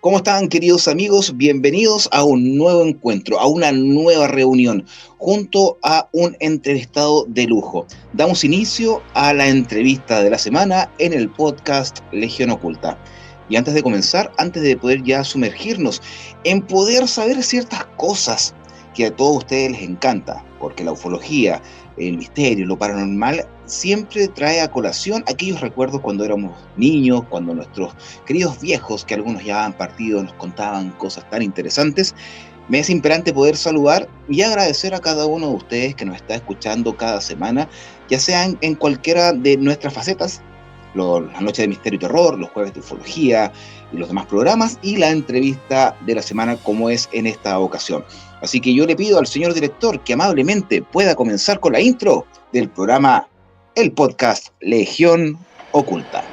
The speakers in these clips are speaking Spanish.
¿Cómo están, queridos amigos? Bienvenidos a un nuevo encuentro, a una nueva reunión, junto a un entrevistado de lujo. Damos inicio a la entrevista de la semana en el podcast Legión Oculta. Y antes de comenzar, antes de poder ya sumergirnos en poder saber ciertas cosas que a todos ustedes les encanta, porque la ufología, el misterio, lo paranormal, siempre trae a colación aquellos recuerdos cuando éramos niños, cuando nuestros queridos viejos, que algunos ya han partido, nos contaban cosas tan interesantes. Me es imperante poder saludar y agradecer a cada uno de ustedes que nos está escuchando cada semana, ya sea en cualquiera de nuestras facetas, las noches de misterio y terror, los jueves de ufología y los demás programas, y la entrevista de la semana como es en esta ocasión. Así que yo le pido al señor director que amablemente pueda comenzar con la intro del programa, el podcast Legión Oculta.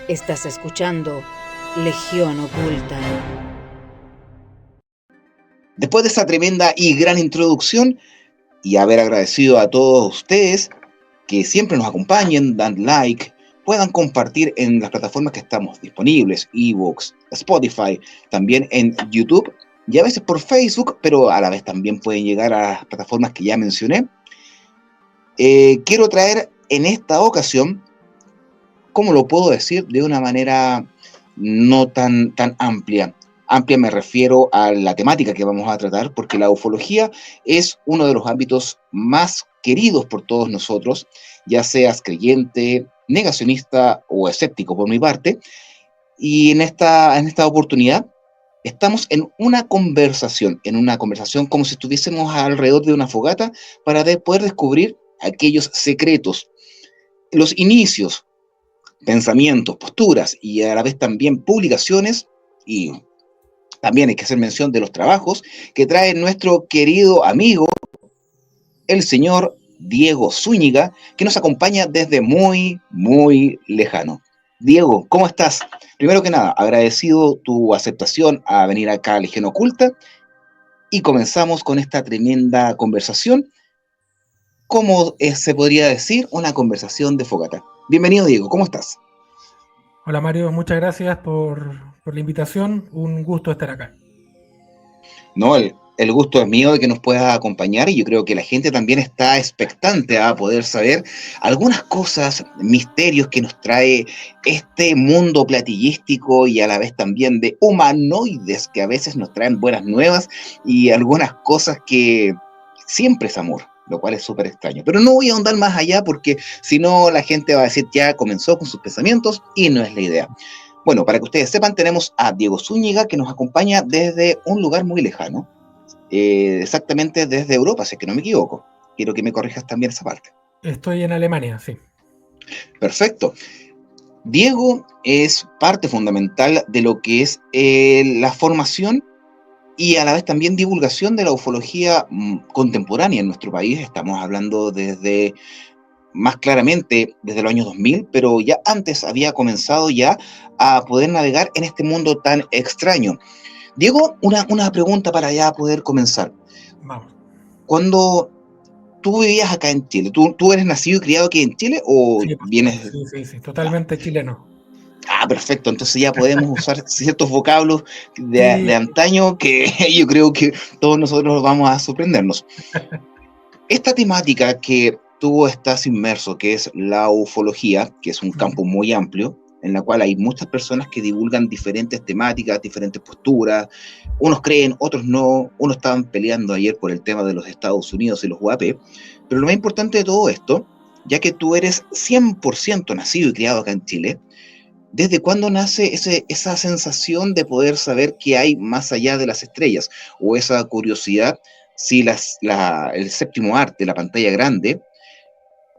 Estás escuchando Legión Oculta. Después de esta tremenda y gran introducción, y haber agradecido a todos ustedes que siempre nos acompañen, dan like, puedan compartir en las plataformas que estamos disponibles, iVoox, Spotify, también en YouTube, y a veces por Facebook, pero a la vez también pueden llegar a las plataformas que ya mencioné. Quiero traer en esta ocasión, ¿cómo lo puedo decir? De una manera no tan amplia. Amplia me refiero a la temática que vamos a tratar, porque la ufología es uno de los ámbitos más queridos por todos nosotros, ya seas creyente, negacionista o escéptico por mi parte. Y en esta oportunidad estamos en una conversación como si estuviésemos alrededor de una fogata para poder descubrir aquellos secretos, los inicios, pensamientos, posturas y a la vez también publicaciones, y también hay que hacer mención de los trabajos que trae nuestro querido amigo, el señor Diego Zúñiga, que nos acompaña desde muy lejano. Diego, ¿cómo estás? Primero que nada, agradecido tu aceptación a venir acá a Legión Oculta, y comenzamos con esta tremenda conversación, como se podría decir, una conversación de fogata. Bienvenido, Diego, ¿cómo estás? Hola Mario, muchas gracias por la invitación, un gusto estar acá. No, el gusto es mío de que nos puedas acompañar, y yo creo que la gente también está expectante a poder saber algunas cosas, misterios que nos trae este mundo platillístico y a la vez también de humanoides que a veces nos traen buenas nuevas y algunas cosas que siempre es amor, lo cual es súper extraño. Pero no voy a ahondar más allá porque si no la gente va a decir ya comenzó con sus pensamientos y no es la idea. Bueno, para que ustedes sepan, tenemos a Diego Zúñiga que nos acompaña desde un lugar muy lejano, exactamente desde Europa, si es que no me equivoco. Quiero que me corrijas también esa parte. Estoy en Alemania, sí. Perfecto. Diego es parte fundamental de lo que es la formación y a la vez también divulgación de la ufología contemporánea en nuestro país. Estamos hablando desde, más claramente, desde los años 2000, pero ya antes había comenzado ya a poder navegar en este mundo tan extraño. Diego, una pregunta para ya poder comenzar. Vamos. Cuando tú vivías acá en Chile, ¿tú eres nacido y criado aquí en Chile o Sí, vienes...? Sí, totalmente chileno. Ah, perfecto, entonces ya podemos usar ciertos vocablos de Sí. antaño que yo creo que todos nosotros vamos a sorprendernos. Esta temática que tú estás inmerso, que es la ufología, que es un campo muy amplio, en la cual hay muchas personas que divulgan diferentes temáticas, diferentes posturas, unos creen, otros no, unos estaban peleando ayer por el tema de los Estados Unidos y los UAP, pero lo más importante de todo esto, ya que tú eres 100% nacido y criado acá en Chile, ¿desde cuándo nace esa sensación de poder saber qué hay más allá de las estrellas? O esa curiosidad, si el séptimo arte, la pantalla grande,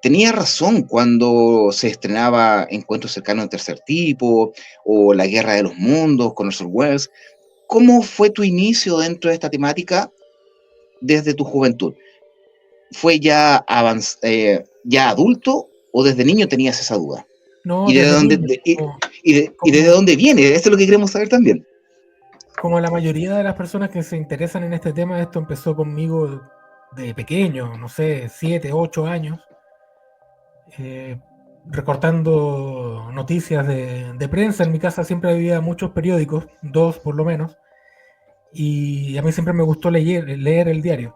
tenía razón cuando se estrenaba Encuentros cercanos al tercer tipo, o La Guerra de los Mundos con Orson Welles. ¿Cómo fue tu inicio dentro de esta temática desde tu juventud? ¿Fue ya adulto o desde niño tenías esa duda? No, ¿Y desde niño, desde dónde viene? Eso es lo que queremos saber también. como la mayoría de las personas que se interesan en este tema, esto empezó conmigo de pequeño, no sé, 7, 8 años, eh, recortando noticias de prensa. En mi casa siempre había muchos periódicos, 2 por lo menos, y a mí siempre me gustó leer el diario.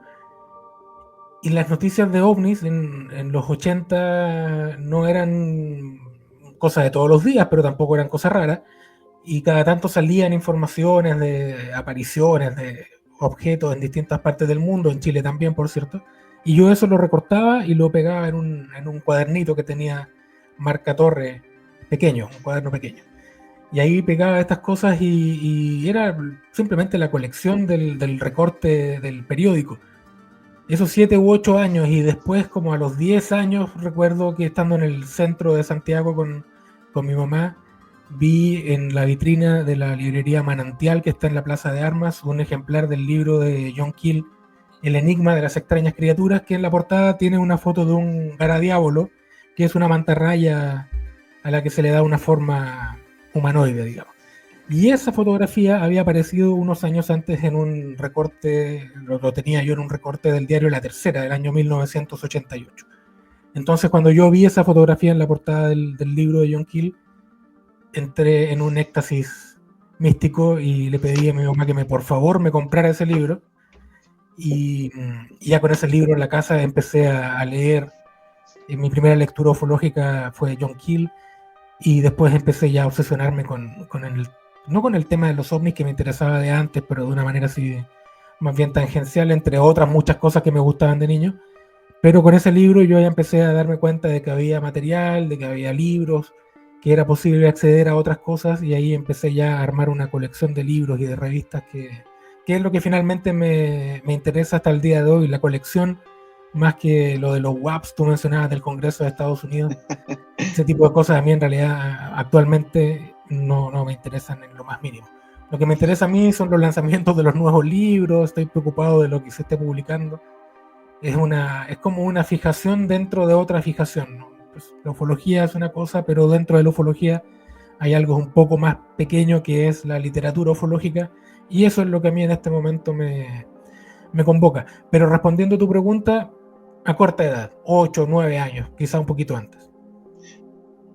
Y las noticias de ovnis en los 80 no eran cosas de todos los días, pero tampoco eran cosas raras. Y cada tanto salían informaciones de apariciones de objetos en distintas partes del mundo, en Chile también, por cierto. Y yo eso lo recortaba y lo pegaba en un cuadernito que tenía marca Torre pequeño, un cuaderno pequeño. Y ahí pegaba estas cosas y era simplemente la colección del recorte del periódico. Esos 7 u 8 años, y después como a los 10 años recuerdo que estando en el centro de Santiago con mi mamá, vi en la vitrina de la librería Manantial, que está en la Plaza de Armas, un ejemplar del libro de John Keel, El enigma de las extrañas criaturas, que en la portada tiene una foto de un garadiábolo, que es una mantarraya a la que se le da una forma humanoide, digamos. Y esa fotografía había aparecido unos años antes en un recorte, lo tenía yo en un recorte del diario La Tercera, del año 1988. Entonces, cuando yo vi esa fotografía en la portada del libro de John Keel, entré en un éxtasis místico y le pedí a mi mamá que por favor me comprara ese libro. Y ya con ese libro en la casa empecé a leer. Mi primera lectura ufológica fue John Keel, y después empecé ya a obsesionarme no con el tema de los ovnis, que me interesaba de antes, pero de una manera así más bien tangencial, entre otras muchas cosas que me gustaban de niño. Pero con ese libro yo ya empecé a darme cuenta de que había material, de que había libros, que era posible acceder a otras cosas, y ahí empecé ya a armar una colección de libros y de revistas que es lo que finalmente me interesa hasta el día de hoy, la colección, más que lo de los WAPs, tú mencionabas del Congreso de Estados Unidos. Ese tipo de cosas a mí en realidad actualmente no me interesan en lo más mínimo. Lo que me interesa a mí son los lanzamientos de los nuevos libros, estoy preocupado de lo que se esté publicando. Es como una fijación dentro de otra fijación, ¿no? Pues la ufología es una cosa, pero dentro de la ufología hay algo un poco más pequeño, que es la literatura ufológica, y eso es lo que a mí en este momento me convoca. Pero respondiendo a tu pregunta, a corta edad, 8, 9 años, quizá un poquito antes.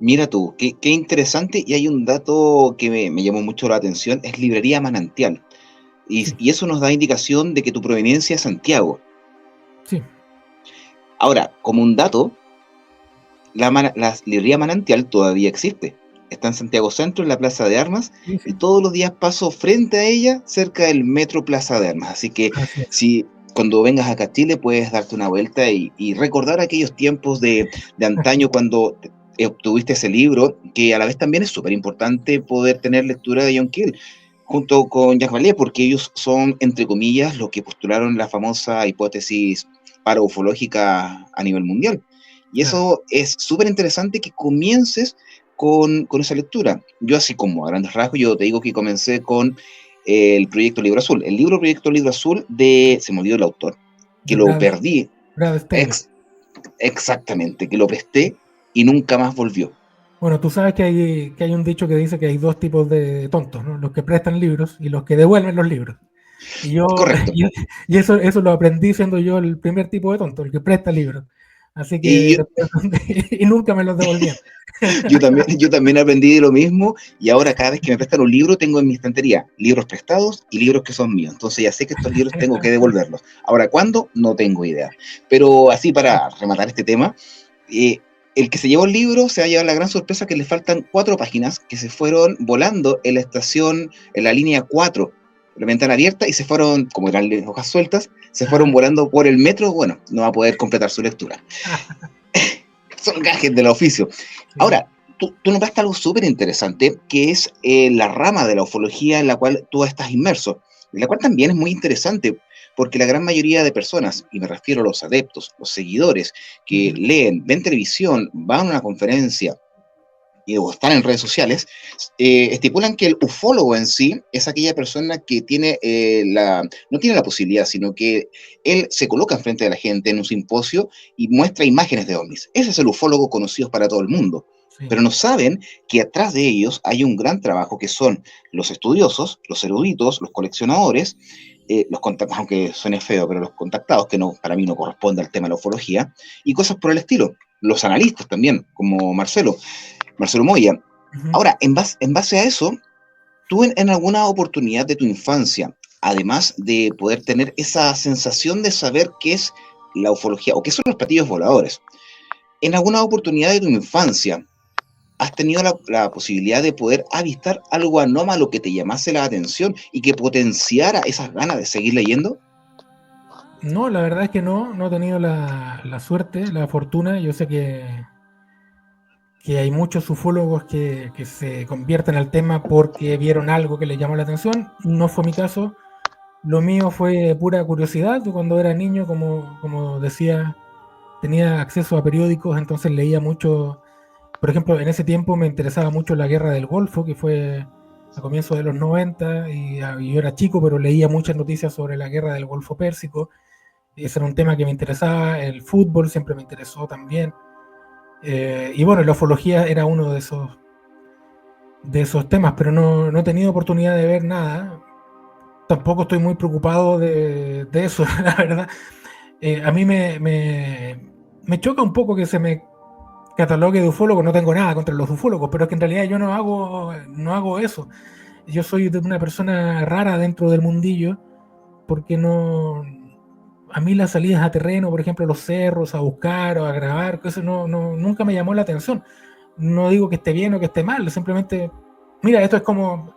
Mira tú, qué interesante, y hay un dato que me llamó mucho la atención, es Librería Manantial. Y eso nos da indicación de que tu proveniencia es Santiago. Sí. Ahora, como un dato, la librería Manantial todavía existe. Está en Santiago Centro, en la Plaza de Armas, Sí. y todos los días paso frente a ella, cerca del Metro Plaza de Armas. Así que si cuando vengas acá a Chile puedes darte una vuelta y recordar aquellos tiempos de antaño cuando obtuviste ese libro, que a la vez también es súper importante poder tener lectura de John Keel, junto con Jacques Vallée, porque ellos son, entre comillas, los que postularon la famosa hipótesis paraufológica a nivel mundial. Y eso es súper interesante, que comiences con esa lectura. Yo, así como a grandes rasgos, yo te digo que comencé con el Proyecto Libro Azul. El libro Proyecto Libro Azul se me olvidó el autor, que lo perdí. Exactamente, que lo presté y nunca más volvió. Bueno, tú sabes que hay un dicho que dice que hay 2 tipos de tontos, ¿no? Los que prestan libros y los que devuelven los libros. Y Correcto. Y eso lo aprendí siendo yo el primer tipo de tonto, el que presta libros. Así que y nunca me los devolvían. Yo también aprendí de lo mismo, y ahora cada vez que me prestan un libro tengo en mi estantería libros prestados y libros que son míos. Entonces ya sé que estos libros tengo que devolverlos. Ahora, ¿cuándo? No tengo idea. Pero así, para rematar este tema, el que se llevó el libro se va a llevar la gran sorpresa que le faltan 4 páginas que se fueron volando en la estación, en la línea 4, la ventana abierta, y se fueron, como eran hojas sueltas, se fueron volando por el metro. Bueno, no va a poder completar su lectura. Son gajes del oficio. Sí. Ahora, tú notaste algo súper interesante, que es la rama de la ufología en la cual tú estás inmerso, en la cual también es muy interesante, porque la gran mayoría de personas, y me refiero a los adeptos, los seguidores, que leen, ven televisión, van a una conferencia o están en redes sociales, estipulan que el ufólogo en sí es aquella persona que tiene no tiene la posibilidad, sino que él se coloca enfrente de la gente en un simposio y muestra imágenes de ovnis. Ese es el ufólogo conocido para todo el mundo. Sí. Pero no saben que atrás de ellos hay un gran trabajo que son los estudiosos, los eruditos, los coleccionadores, los contactados, aunque suene feo, pero los contactados, que no, para mí no corresponde al tema de la ufología, y cosas por el estilo. Los analistas también, como Marcelo Moya. Ahora, en base a eso, tú en alguna oportunidad de tu infancia, además de poder tener esa sensación de saber qué es la ufología o qué son los platillos voladores, en alguna oportunidad de tu infancia, ¿has tenido la posibilidad de poder avistar algo anómalo que te llamase la atención y que potenciara esas ganas de seguir leyendo? No, la verdad es que no he tenido la suerte, la fortuna. Yo sé que hay muchos ufólogos que se convierten al tema porque vieron algo que les llamó la atención. No fue mi caso. Lo mío fue pura curiosidad. Yo cuando era niño, como decía, tenía acceso a periódicos, entonces leía mucho. Por ejemplo, en ese tiempo me interesaba mucho la Guerra del Golfo, que fue a comienzos de los 90, y yo era chico, pero leía muchas noticias sobre la Guerra del Golfo Pérsico. Ese era un tema que me interesaba. El fútbol siempre me interesó también. Y bueno, la ufología era uno de esos temas, pero no he tenido oportunidad de ver nada. Tampoco estoy muy preocupado de eso, la verdad. A mí me choca un poco que se me catalogue de ufólogo. No tengo nada contra los ufólogos, pero es que en realidad yo no hago eso. Yo soy una persona rara dentro del mundillo, porque a mí las salidas a terreno, por ejemplo, los cerros, a buscar o a grabar, eso nunca me llamó la atención. No digo que esté bien o que esté mal, simplemente, mira, esto es como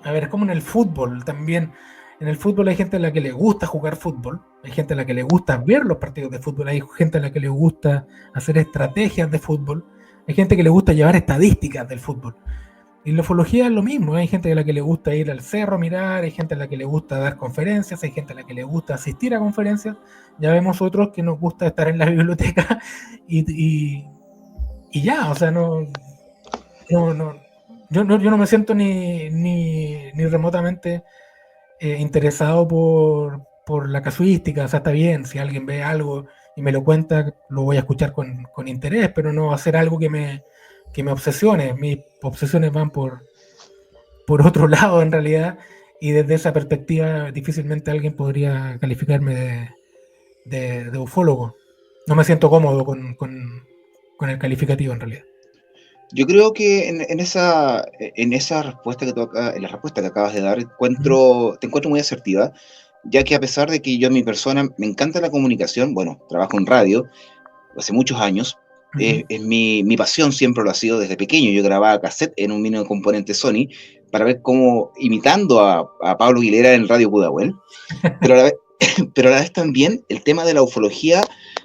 en el fútbol también. En el fútbol hay gente a la que le gusta jugar fútbol, hay gente a la que le gusta ver los partidos de fútbol, hay gente a la que le gusta hacer estrategias de fútbol, hay gente que le gusta llevar estadísticas del fútbol. Y la ufología es lo mismo. Hay gente a la que le gusta ir al cerro a mirar, hay gente a la que le gusta dar conferencias, hay gente a la que le gusta asistir a conferencias. Ya vemos otros que nos gusta estar en la biblioteca y ya, o sea, yo no me siento ni remotamente interesado por la casuística. O sea, está bien, si alguien ve algo y me lo cuenta, lo voy a escuchar con interés, pero no va a ser algo que me obsesione. Mis obsesiones van por otro lado, en realidad, y desde esa perspectiva difícilmente alguien podría calificarme de ufólogo. No me siento cómodo con el calificativo, en realidad. Yo creo que en esa respuesta en la respuesta que acabas de dar, te encuentro muy asertiva, ya que a pesar de que yo en mi persona me encanta la comunicación, bueno, trabajo en radio hace muchos años. Es mi pasión, siempre lo ha sido desde pequeño. Yo grababa cassette en un mini componente Sony para ver cómo, imitando a Pablo Aguilera en Radio Pudahuel, pero a la vez también el tema de la ufología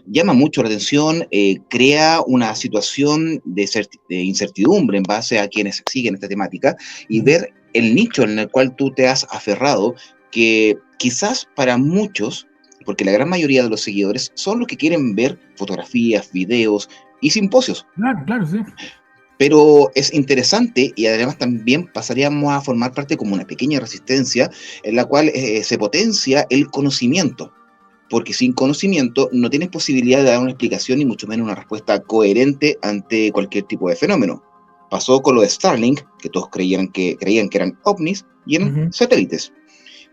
llama mucho la atención, crea una situación de incertidumbre en base a quienes siguen esta temática, y ver el nicho en el cual tú te has aferrado, que quizás para muchos, porque la gran mayoría de los seguidores son los que quieren ver fotografías, videos y simposios. Claro, sí. Pero es interesante, y además también pasaríamos a formar parte como una pequeña resistencia en la cual se potencia el conocimiento, porque sin conocimiento no tienes posibilidad de dar una explicación, ni mucho menos una respuesta coherente ante cualquier tipo de fenómeno. Pasó con lo de Starlink, que todos creían que eran ovnis y eran satélites.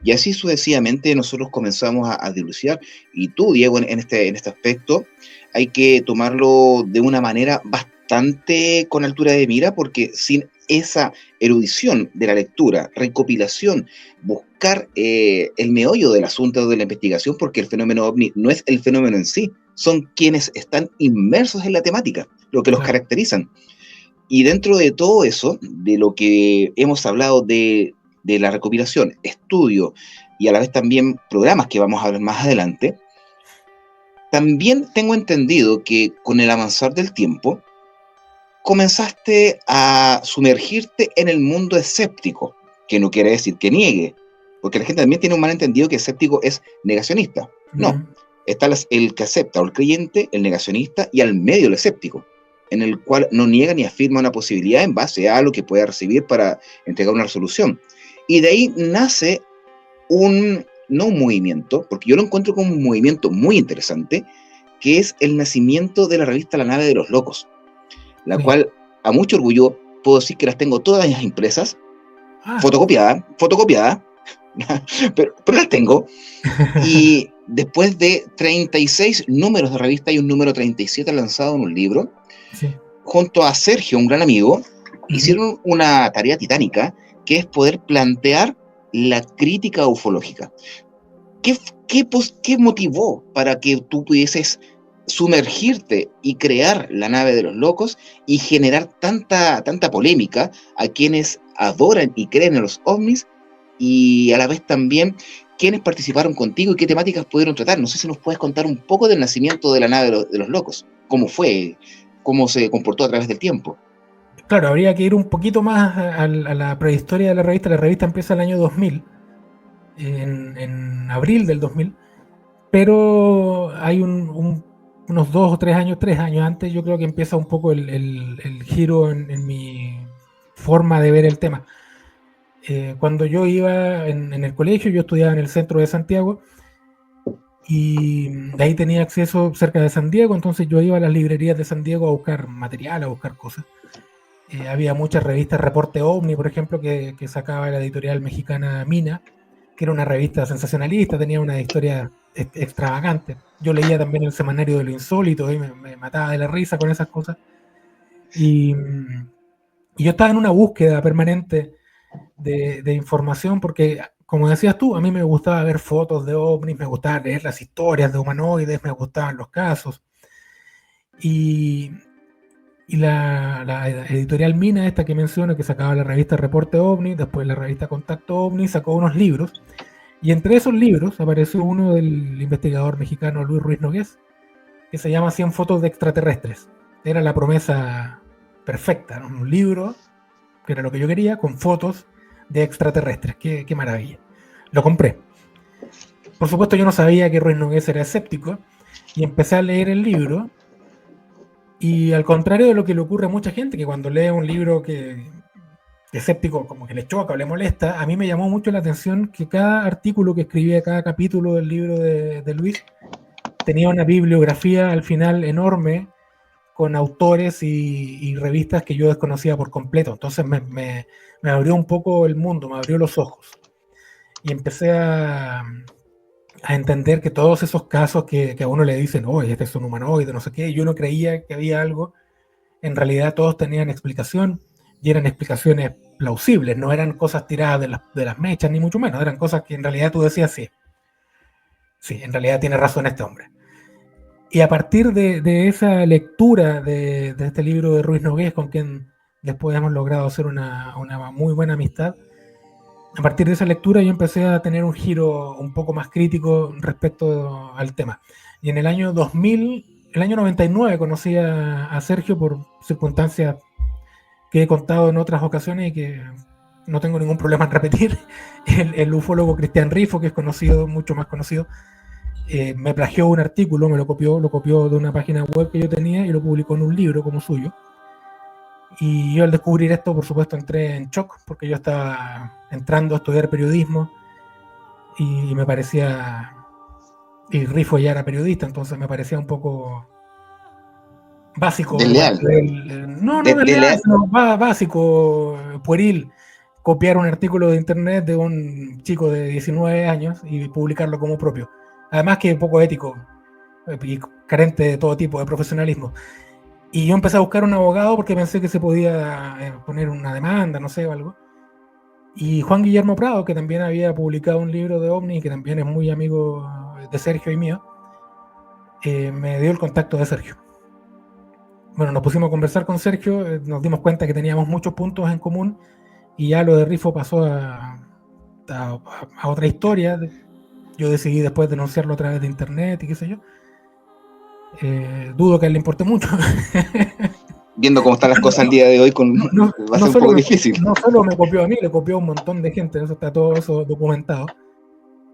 Y así sucesivamente nosotros comenzamos a dilucidar. Y tú, Diego, en este aspecto, hay que tomarlo de una manera bastante con altura de mira, porque sin esa erudición de la lectura, recopilación, buscar el meollo del asunto de la investigación, porque el fenómeno ovni no es el fenómeno en sí, son quienes están inmersos en la temática, lo que los Claro. caracterizan. Y dentro de todo eso, de lo que hemos hablado de la recopilación, estudio y a la vez también programas que vamos a ver más adelante, también tengo entendido que con el avanzar del tiempo, comenzaste a sumergirte en el mundo escéptico, que no quiere decir que niegue, porque la gente también tiene un malentendido que escéptico es negacionista. No, está el que acepta, o el creyente, el negacionista, y al medio el escéptico, en el cual no niega ni afirma una posibilidad en base a lo que pueda recibir para entregar una resolución. Y de ahí nace no un movimiento, porque yo lo encuentro como un movimiento muy interesante, que es el nacimiento de la revista La Nave de los Locos, la Sí. cual a mucho orgullo puedo decir que las tengo todas ellas impresas, Ah, fotocopiadas, pero las tengo. Y después de 36 números de revista y un número 37 lanzado en un libro, sí. junto a Sergio, un gran amigo, hicieron una tarea titánica, que es poder plantear la crítica ufológica. ¿Qué motivó para que tú pudieses sumergirte y crear La Nave de los Locos y generar tanta polémica a quienes adoran y creen en los ovnis, y a la vez también quienes participaron contigo y qué temáticas pudieron tratar? No sé si nos puedes contar un poco del nacimiento de La Nave de los Locos, cómo fue, cómo se comportó a través del tiempo. Claro, habría que ir un poquito más a la prehistoria de la revista. La revista empieza el año 2000, en abril del 2000, pero hay unos 3 años antes, yo creo que empieza un poco el giro en mi forma de ver el tema. Cuando yo iba en el colegio, yo estudiaba en el centro de Santiago, y de ahí tenía acceso cerca de San Diego, entonces yo iba a las librerías de San Diego a buscar material, a buscar cosas. Había muchas revistas, Reporte OVNI, por ejemplo, que sacaba la editorial mexicana Mina, que era una revista sensacionalista, tenía una historia extravagante. Yo leía también el Semanario de lo Insólito y me mataba de la risa con esas cosas. Y yo estaba en una búsqueda permanente de información, porque, como decías tú, a mí me gustaba ver fotos de ovnis, me gustaba leer las historias de humanoides, me gustaban los casos. Y la editorial Mina, esta que menciono, que sacaba la revista Reporte OVNI, después la revista Contacto OVNI, sacó unos libros, y entre esos libros apareció uno del investigador mexicano Luis Ruiz Nogués, que se llama 100 fotos de extraterrestres. Era la promesa perfecta, ¿no? Un libro, que era lo que yo quería, con fotos de extraterrestres. Qué maravilla. Lo compré. Por supuesto, yo no sabía que Ruiz Nogués era escéptico, y empecé a leer el libro. Y al contrario de lo que le ocurre a mucha gente, que cuando lee un libro que escéptico como que le choca o le molesta, a mí me llamó mucho la atención que cada artículo que escribía, cada capítulo del libro de Luis, tenía una bibliografía al final enorme, con autores y revistas que yo desconocía por completo. Entonces me abrió un poco el mundo, me abrió los ojos. Y empecé a entender que todos esos casos que a uno le dicen, oh, este es un humanoide, no sé qué, yo no creía que había algo, en realidad todos tenían explicación, y eran explicaciones plausibles, no eran cosas tiradas de las mechas, ni mucho menos, eran cosas que en realidad tú decías, sí, en realidad tiene razón este hombre. Y a partir de esa lectura de este libro de Ruiz Nogués, con quien después hemos logrado hacer una muy buena amistad, a partir de esa lectura yo empecé a tener un giro un poco más crítico respecto al tema. Y en el año 2000, el año 99, conocí a Sergio por circunstancias que he contado en otras ocasiones y que no tengo ningún problema en repetir. El ufólogo Cristian Rifo, que es conocido, mucho más conocido, me plagió un artículo, me lo copió de una página web que yo tenía y lo publicó en un libro como suyo. Y yo al descubrir esto, por supuesto, entré en shock, porque yo estaba entrando a estudiar periodismo y me parecía, y Rifo ya era periodista, entonces me parecía un poco básico de parte Desleal. de él, no desleal, Desleal. sino básico, pueril, copiar un artículo de internet de un chico de 19 años y publicarlo como propio. Además que poco ético y carente de todo tipo de profesionalismo. Y yo empecé a buscar un abogado porque pensé que se podía poner una demanda, no sé, o algo. Y Juan Guillermo Prado, que también había publicado un libro de OVNI, que también es muy amigo de Sergio y mío, me dio el contacto de Sergio. Bueno, nos pusimos a conversar con Sergio, nos dimos cuenta que teníamos muchos puntos en común y ya lo de Rifo pasó a otra historia. Yo decidí después denunciarlo a través de internet y qué sé yo. Dudo que a él le importe mucho. Viendo cómo están las cosas el día de hoy, va a ser un poco difícil. No solo me copió a mí, le copió a un montón de gente, eso está todo eso documentado.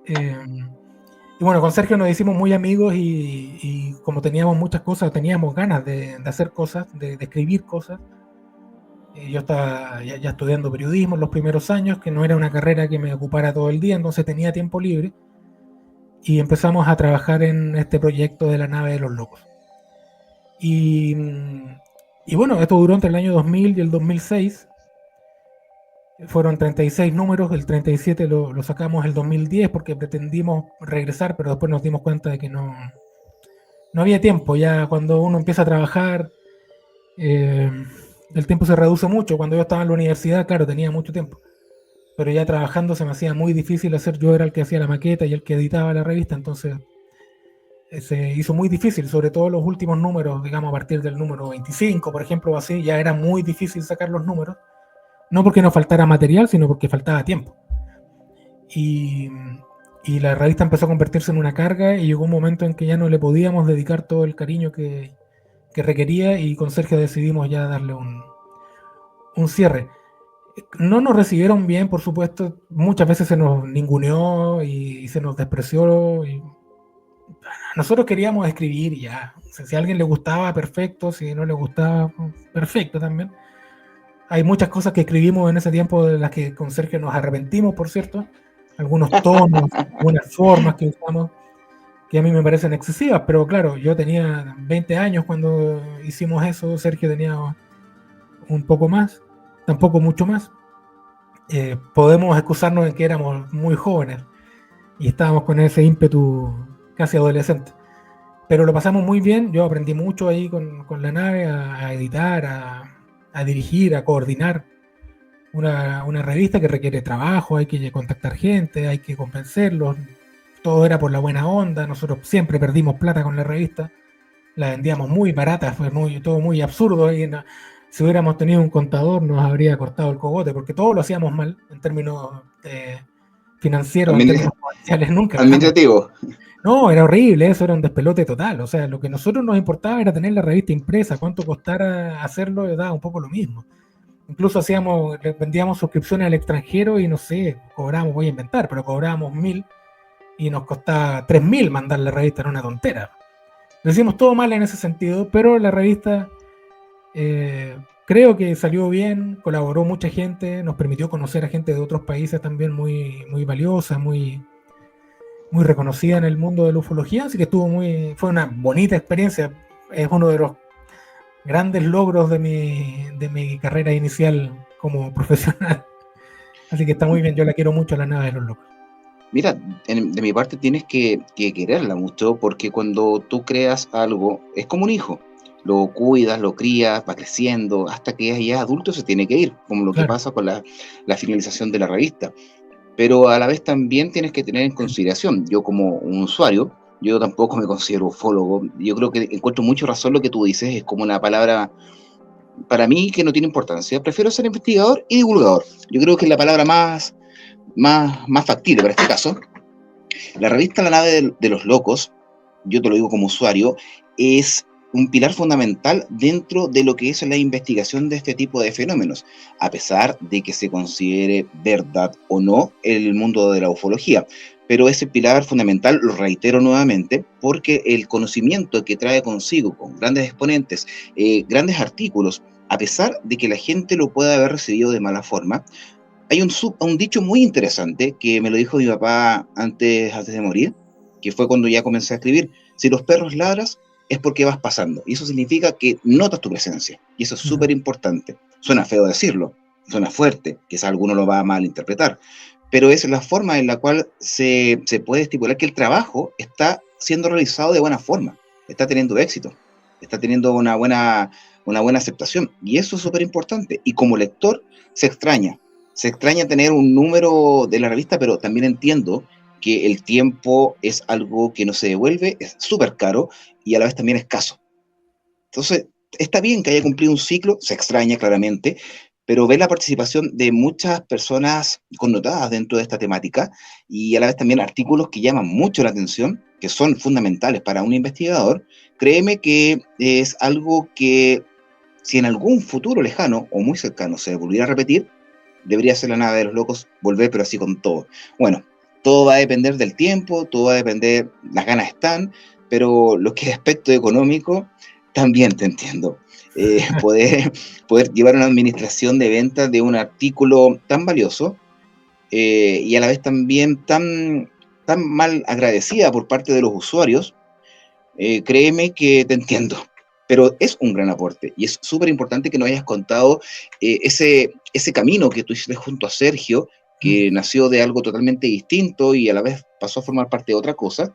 Y bueno, con Sergio nos hicimos muy amigos y como teníamos muchas cosas, teníamos ganas de hacer cosas, de escribir cosas. Yo estaba ya estudiando periodismo en los primeros años, que no era una carrera que me ocupara todo el día, entonces tenía tiempo libre. Y empezamos a trabajar en este proyecto de la nave de los locos. Y bueno, esto duró entre el año 2000 y el 2006. Fueron 36 números, el 37 lo sacamos el 2010 porque pretendimos regresar, pero después nos dimos cuenta de que no había tiempo. Ya cuando uno empieza a trabajar, el tiempo se reduce mucho. Cuando yo estaba en la universidad, claro, tenía mucho tiempo. Pero ya trabajando se me hacía muy difícil hacer, yo era el que hacía la maqueta y el que editaba la revista, entonces se hizo muy difícil, sobre todo los últimos números, digamos a partir del número 25, por ejemplo, así, ya era muy difícil sacar los números. No porque nos faltara material, sino porque faltaba tiempo. Y la revista empezó a convertirse en una carga y llegó un momento en que ya no le podíamos dedicar todo el cariño que requería y con Sergio decidimos ya darle un cierre. No nos recibieron bien, por supuesto, muchas veces se nos ninguneó y se nos despreció. Nosotros queríamos escribir y ya. O sea, si a alguien le gustaba, perfecto, si no le gustaba, perfecto también. Hay muchas cosas que escribimos en ese tiempo de las que con Sergio nos arrepentimos, por cierto. Algunos tonos, algunas formas que usamos que a mí me parecen excesivas, pero claro, yo tenía 20 años cuando hicimos eso, Sergio tenía un poco más, tampoco mucho más. Podemos excusarnos en que éramos muy jóvenes y estábamos con ese ímpetu casi adolescente. Pero lo pasamos muy bien, yo aprendí mucho ahí con la nave a editar, a dirigir, a coordinar una revista que requiere trabajo, hay que contactar gente, hay que convencerlos, todo era por la buena onda, nosotros siempre perdimos plata con la revista, la vendíamos muy barata, fue todo muy absurdo, y si hubiéramos tenido un contador nos habría cortado el cogote, porque todo lo hacíamos mal en términos financieros, en términos comerciales, nunca. Administrativo. No, era horrible, eso era un despelote total. O sea, lo que a nosotros nos importaba era tener la revista impresa, cuánto costara hacerlo, daba un poco lo mismo. Incluso vendíamos suscripciones al extranjero y no sé, cobrábamos, voy a inventar, pero cobrábamos 1.000 y nos costaba 3.000 mandar la revista, era una tontera. Lo hicimos todo mal en ese sentido, pero la revista creo que salió bien, colaboró mucha gente, nos permitió conocer a gente de otros países también muy, muy valiosa, muy reconocida en el mundo de la ufología, así que fue una bonita experiencia. Es uno de los grandes logros de mi carrera inicial como profesional. Así que está muy bien, yo la quiero mucho a la nave de los locos. Mira, de mi parte tienes que quererla mucho, porque cuando tú creas algo, es como un hijo. Lo cuidas, lo crías, va creciendo, hasta que ya adulto se tiene que ir, como lo que pasa con la finalización de la revista. Pero a la vez también tienes que tener en consideración, yo como un usuario, yo tampoco me considero ufólogo, yo creo que encuentro mucho razón lo que tú dices, es como una palabra para mí que no tiene importancia, prefiero ser investigador y divulgador, yo creo que es la palabra más factible para este caso. La revista La Nave de los Locos, yo te lo digo como usuario, es un pilar fundamental dentro de lo que es la investigación de este tipo de fenómenos, a pesar de que se considere verdad o no el mundo de la ufología. Pero ese pilar fundamental, lo reitero nuevamente, porque el conocimiento que trae consigo, con grandes exponentes, grandes artículos, a pesar de que la gente lo pueda haber recibido de mala forma, hay un dicho muy interesante que me lo dijo mi papá antes de morir, que fue cuando ya comencé a escribir: si los perros ladras, es porque vas pasando, y eso significa que notas tu presencia, y eso es súper importante. Suena feo decirlo, suena fuerte, quizás alguno lo va a malinterpretar, pero es la forma en la cual se puede estipular que el trabajo está siendo realizado de buena forma, está teniendo éxito, está teniendo una buena aceptación, y eso es súper importante, y como lector se extraña tener un número de la revista, pero también entiendo que el tiempo es algo que no se devuelve, es súper caro y a la vez también escaso. Entonces, está bien que haya cumplido un ciclo, se extraña claramente, pero ver la participación de muchas personas connotadas dentro de esta temática y a la vez también artículos que llaman mucho la atención, que son fundamentales para un investigador, créeme que es algo que si en algún futuro lejano o muy cercano se volviera a repetir, debería ser la nave de los locos volver, pero así con todo. Bueno, todo va a depender del tiempo, todo va a depender, las ganas están, pero lo que es aspecto económico, también te entiendo. Poder llevar una administración de ventas de un artículo tan valioso y a la vez también tan mal agradecida por parte de los usuarios, créeme que te entiendo. Pero es un gran aporte y es súper importante que nos hayas contado ese camino que tú hiciste junto a Sergio, que nació de algo totalmente distinto y a la vez pasó a formar parte de otra cosa,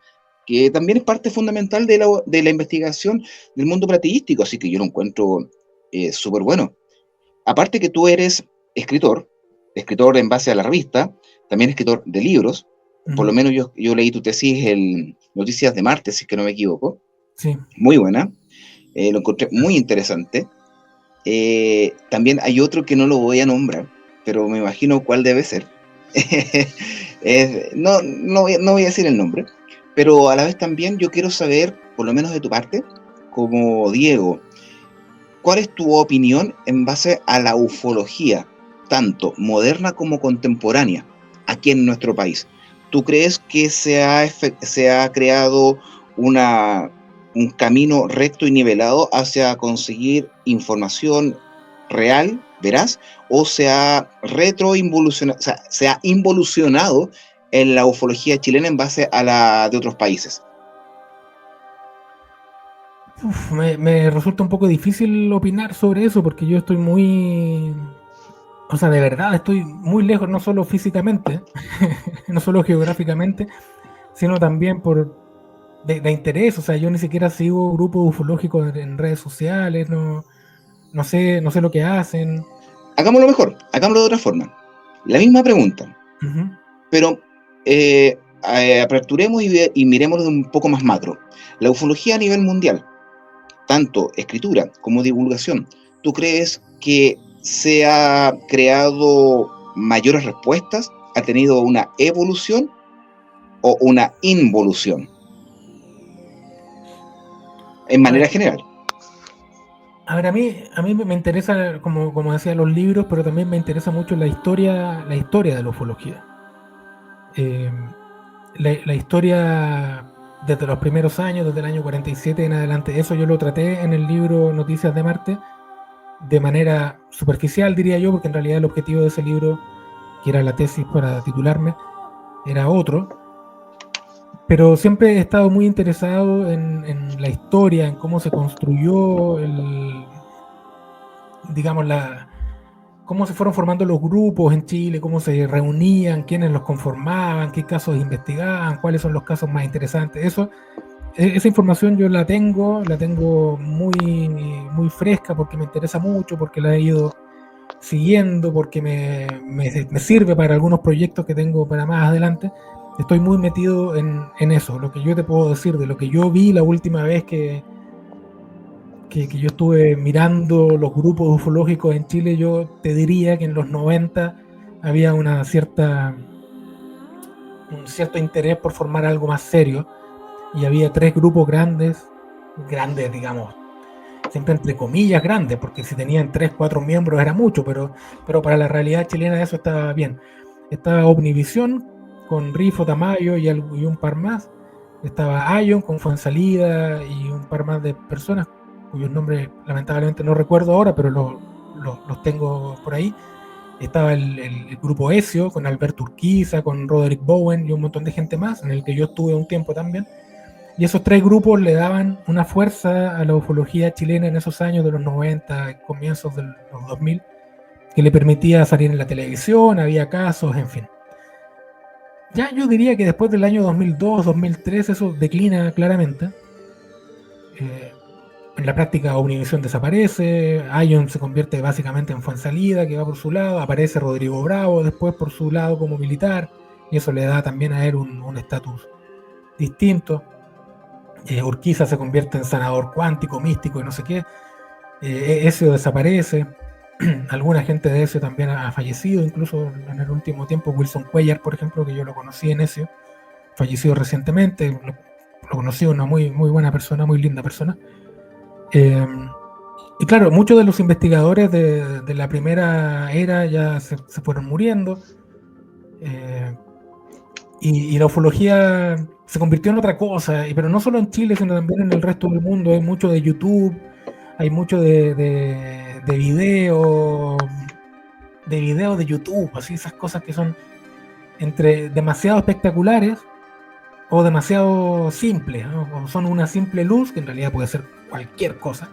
que también es parte fundamental de la investigación del mundo platilístico, así que yo lo encuentro súper bueno. Aparte que tú eres escritor en base a la revista, también escritor de libros, por lo menos yo leí tu tesis en Noticias de Marte, si es que no me equivoco, Sí. Muy buena. Lo encontré muy interesante. También hay otro que no lo voy a nombrar, pero me imagino cuál debe ser. No voy a decir el nombre, pero a la vez también yo quiero saber, por lo menos de tu parte, como Diego, ¿cuál es tu opinión en base a la ufología, tanto moderna como contemporánea, aquí en nuestro país? ¿Tú crees que se ha creado un camino recto y nivelado hacia conseguir información real, veraz, o se ha retroinvolucionado, o sea, se ha involucionado en la ufología chilena en base a la de otros países? Me resulta un poco difícil opinar sobre eso porque yo estoy o sea, de verdad estoy muy lejos, no solo físicamente, no solo geográficamente, sino también de interés. O sea, yo ni siquiera sigo grupos ufológicos en redes sociales, no sé lo que hacen. Hagámoslo mejor, hagámoslo de otra forma. La misma pregunta, pero aperturemos y miremoslo de un poco más macro. La ufología a nivel mundial, tanto escritura como divulgación, ¿tú crees que se ha creado mayores respuestas? ¿Ha tenido una evolución o una involución? En manera general. A ver, a mí me interesa, como decía, los libros, pero también me interesa mucho la historia de la ufología. La historia desde los primeros años, desde el año 47 en adelante, eso yo lo traté en el libro Noticias de Marte, de manera superficial, diría yo, porque en realidad el objetivo de ese libro, que era la tesis para titularme, era otro. Pero siempre he estado muy interesado en la historia, en cómo se construyó digamos, cómo se fueron formando los grupos en Chile, cómo se reunían, quiénes los conformaban, qué casos investigaban, cuáles son los casos más interesantes. Esa información yo la tengo muy, muy fresca porque me interesa mucho, porque la he ido siguiendo, porque me sirve para algunos proyectos que tengo para más adelante. Estoy muy metido en eso. Lo que yo te puedo decir de lo que yo vi la última vez que yo estuve mirando los grupos ufológicos en Chile, yo te diría que en los 90 había un cierto interés por formar algo más serio, y había 3 grupos grandes, digamos, siempre entre comillas grandes, porque si tenían 3, 4 miembros era mucho, pero para la realidad chilena eso estaba bien. Estaba Omnivisión con Rifo Tamayo y un par más. Estaba Ion con Fuensalida y un par más de personas cuyos nombres lamentablemente no recuerdo ahora, pero los tengo por ahí. Estaba el grupo Ezio con Alberto Urquiza, con Roderick Bowen y un montón de gente más, en el que yo estuve un tiempo también. Y esos 3 grupos le daban una fuerza a la ufología chilena en esos años de los 90, comienzos de los 2000, que le permitía salir en la televisión, había casos, en fin. Ya yo diría que después del año 2002, 2003, eso declina claramente. En la práctica Omnivisión desaparece, Ion se convierte básicamente en Fuensalida, que va por su lado, aparece Rodrigo Bravo después por su lado como militar, y eso le da también a él un estatus distinto. Urquiza se convierte en sanador cuántico, místico y no sé qué. Ezio desaparece. Alguna gente de Ezio también ha fallecido, incluso en el último tiempo. Wilson Cuellar, por ejemplo, que yo lo conocí en Ezio, falleció recientemente. Lo conocí, una muy, muy buena persona, muy linda persona. Y claro, muchos de los investigadores de la primera era ya se fueron muriendo. Y la ufología se convirtió en otra cosa, pero no solo en Chile, sino también en el resto del mundo. Hay mucho de YouTube, hay mucho de video, de YouTube, así, esas cosas que son entre demasiado espectaculares o demasiado simples, ¿no? O son una simple luz, que en realidad puede ser cualquier cosa,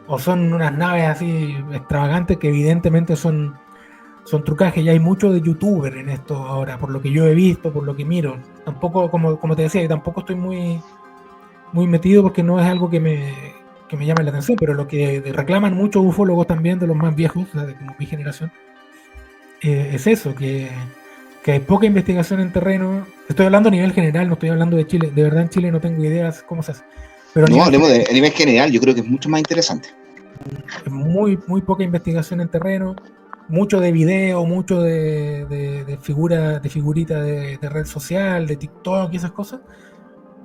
o son unas naves así extravagantes que evidentemente son trucajes. Ya hay mucho de youtuber en esto ahora, por lo que yo he visto, por lo que miro. Tampoco, como te decía, yo tampoco estoy muy metido porque no es algo que me llame la atención, pero lo que reclaman muchos ufólogos también, de los más viejos, o sea, de mi generación, es eso, que hay poca investigación en terreno. Estoy hablando a nivel general, no estoy hablando de Chile. De verdad, en Chile no tengo ideas cómo se hace. Pero no, hablemos a nivel general, yo creo que es mucho más interesante. Muy, muy poca investigación en terreno, mucho de video, mucho de figurita de red social, de TikTok y esas cosas,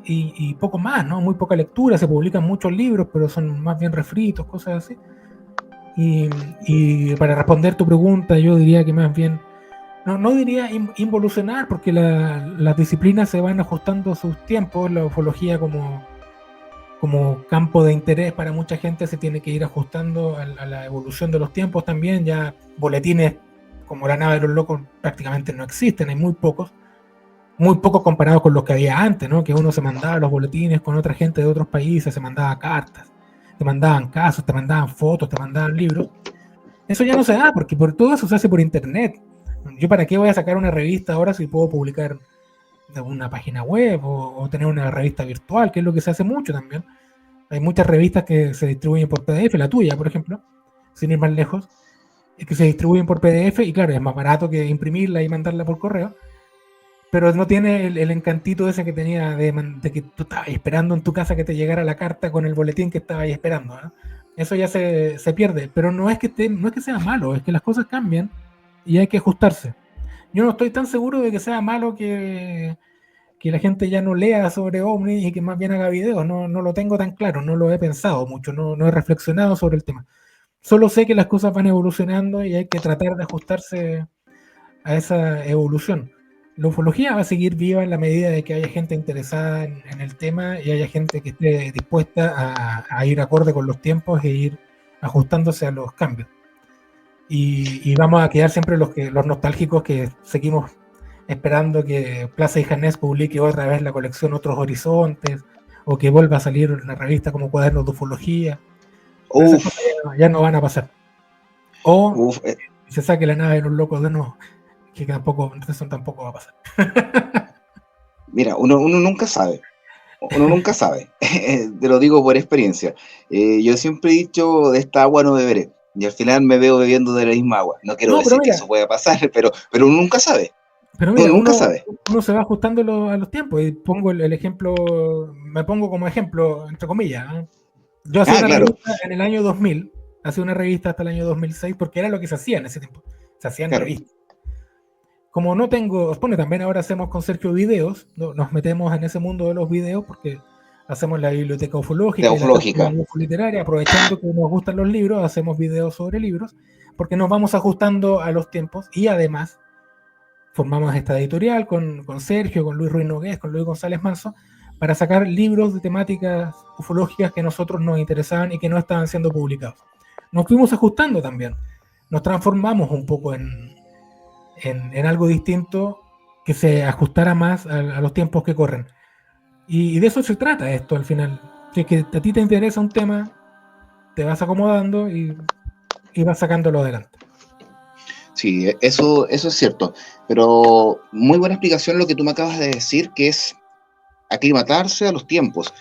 y poco más, ¿no? Muy poca lectura. Se publican muchos libros, pero son más bien refritos, cosas así. Y para responder tu pregunta, yo diría que más bien, no diría involucionar, porque las disciplinas se van ajustando a sus tiempos. La ufología como campo de interés para mucha gente se tiene que ir ajustando a la evolución de los tiempos también. Ya boletines como la nave de los locos prácticamente no existen, hay muy pocos comparados con los que había antes, ¿no? Que uno se mandaba los boletines con otra gente de otros países, se mandaba cartas, te mandaban casos, te mandaban fotos, te mandaban libros. Eso ya no se da, porque por todo eso se hace por internet. Yo para qué voy a sacar una revista ahora si puedo publicar de una página web o tener una revista virtual, que es lo que se hace mucho también. Hay muchas revistas que se distribuyen por PDF, la tuya, por ejemplo, sin ir más lejos, que se distribuyen por PDF, y claro, es más barato que imprimirla y mandarla por correo, pero no tiene el encantito ese que tenía de que tú estabas esperando en tu casa que te llegara la carta con el boletín que estabas esperando, ¿no? Eso ya se pierde, pero no es que sea malo, es que las cosas cambian y hay que ajustarse. Yo no estoy tan seguro de que sea malo que la gente ya no lea sobre ovnis y que más bien haga videos. No lo tengo tan claro, no lo he pensado mucho, no he reflexionado sobre el tema. Solo sé que las cosas van evolucionando y hay que tratar de ajustarse a esa evolución. La ufología va a seguir viva en la medida de que haya gente interesada en el tema y haya gente que esté dispuesta a ir acorde con los tiempos e ir ajustándose a los cambios. Y vamos a quedar siempre los nostálgicos que seguimos esperando que Plaza y Janés publique otra vez la colección Otros Horizontes, o que vuelva a salir una revista como Cuadernos de Ufología. Esas cosas ya no van a pasar. O se saque la nave de los locos de nuevo, que tampoco va a pasar. Mira, uno nunca sabe. Uno nunca sabe. Te lo digo por experiencia. Yo siempre he dicho, de esta agua no beberé. Y al final me veo bebiendo de la misma agua. No quiero decir que eso pueda pasar, pero uno nunca sabe. Pero mira, uno se va ajustando a los tiempos. Y pongo el ejemplo, me pongo como ejemplo, entre comillas, ¿eh? Yo hacía una revista en el año 2000, hacía una revista hasta el año 2006, porque era lo que se hacía en ese tiempo. Se hacían revistas. Como no tengo, también ahora hacemos con Sergio videos, nos metemos en ese mundo de los videos porque hacemos la biblioteca ufológica y la literaria, aprovechando que nos gustan los libros, hacemos videos sobre libros, porque nos vamos ajustando a los tiempos, y además formamos esta editorial con Sergio, con Luis Ruiz Nogués, con Luis González Manso, para sacar libros de temáticas ufológicas que a nosotros nos interesaban y que no estaban siendo publicados. Nos fuimos ajustando también, nos transformamos un poco en algo distinto que se ajustara más a los tiempos que corren. Y de eso se trata esto al final. Si es que a ti te interesa un tema, te vas acomodando y vas sacándolo adelante. Sí, eso es cierto. Pero muy buena explicación lo que tú me acabas de decir, que es aclimatarse a los tiempos.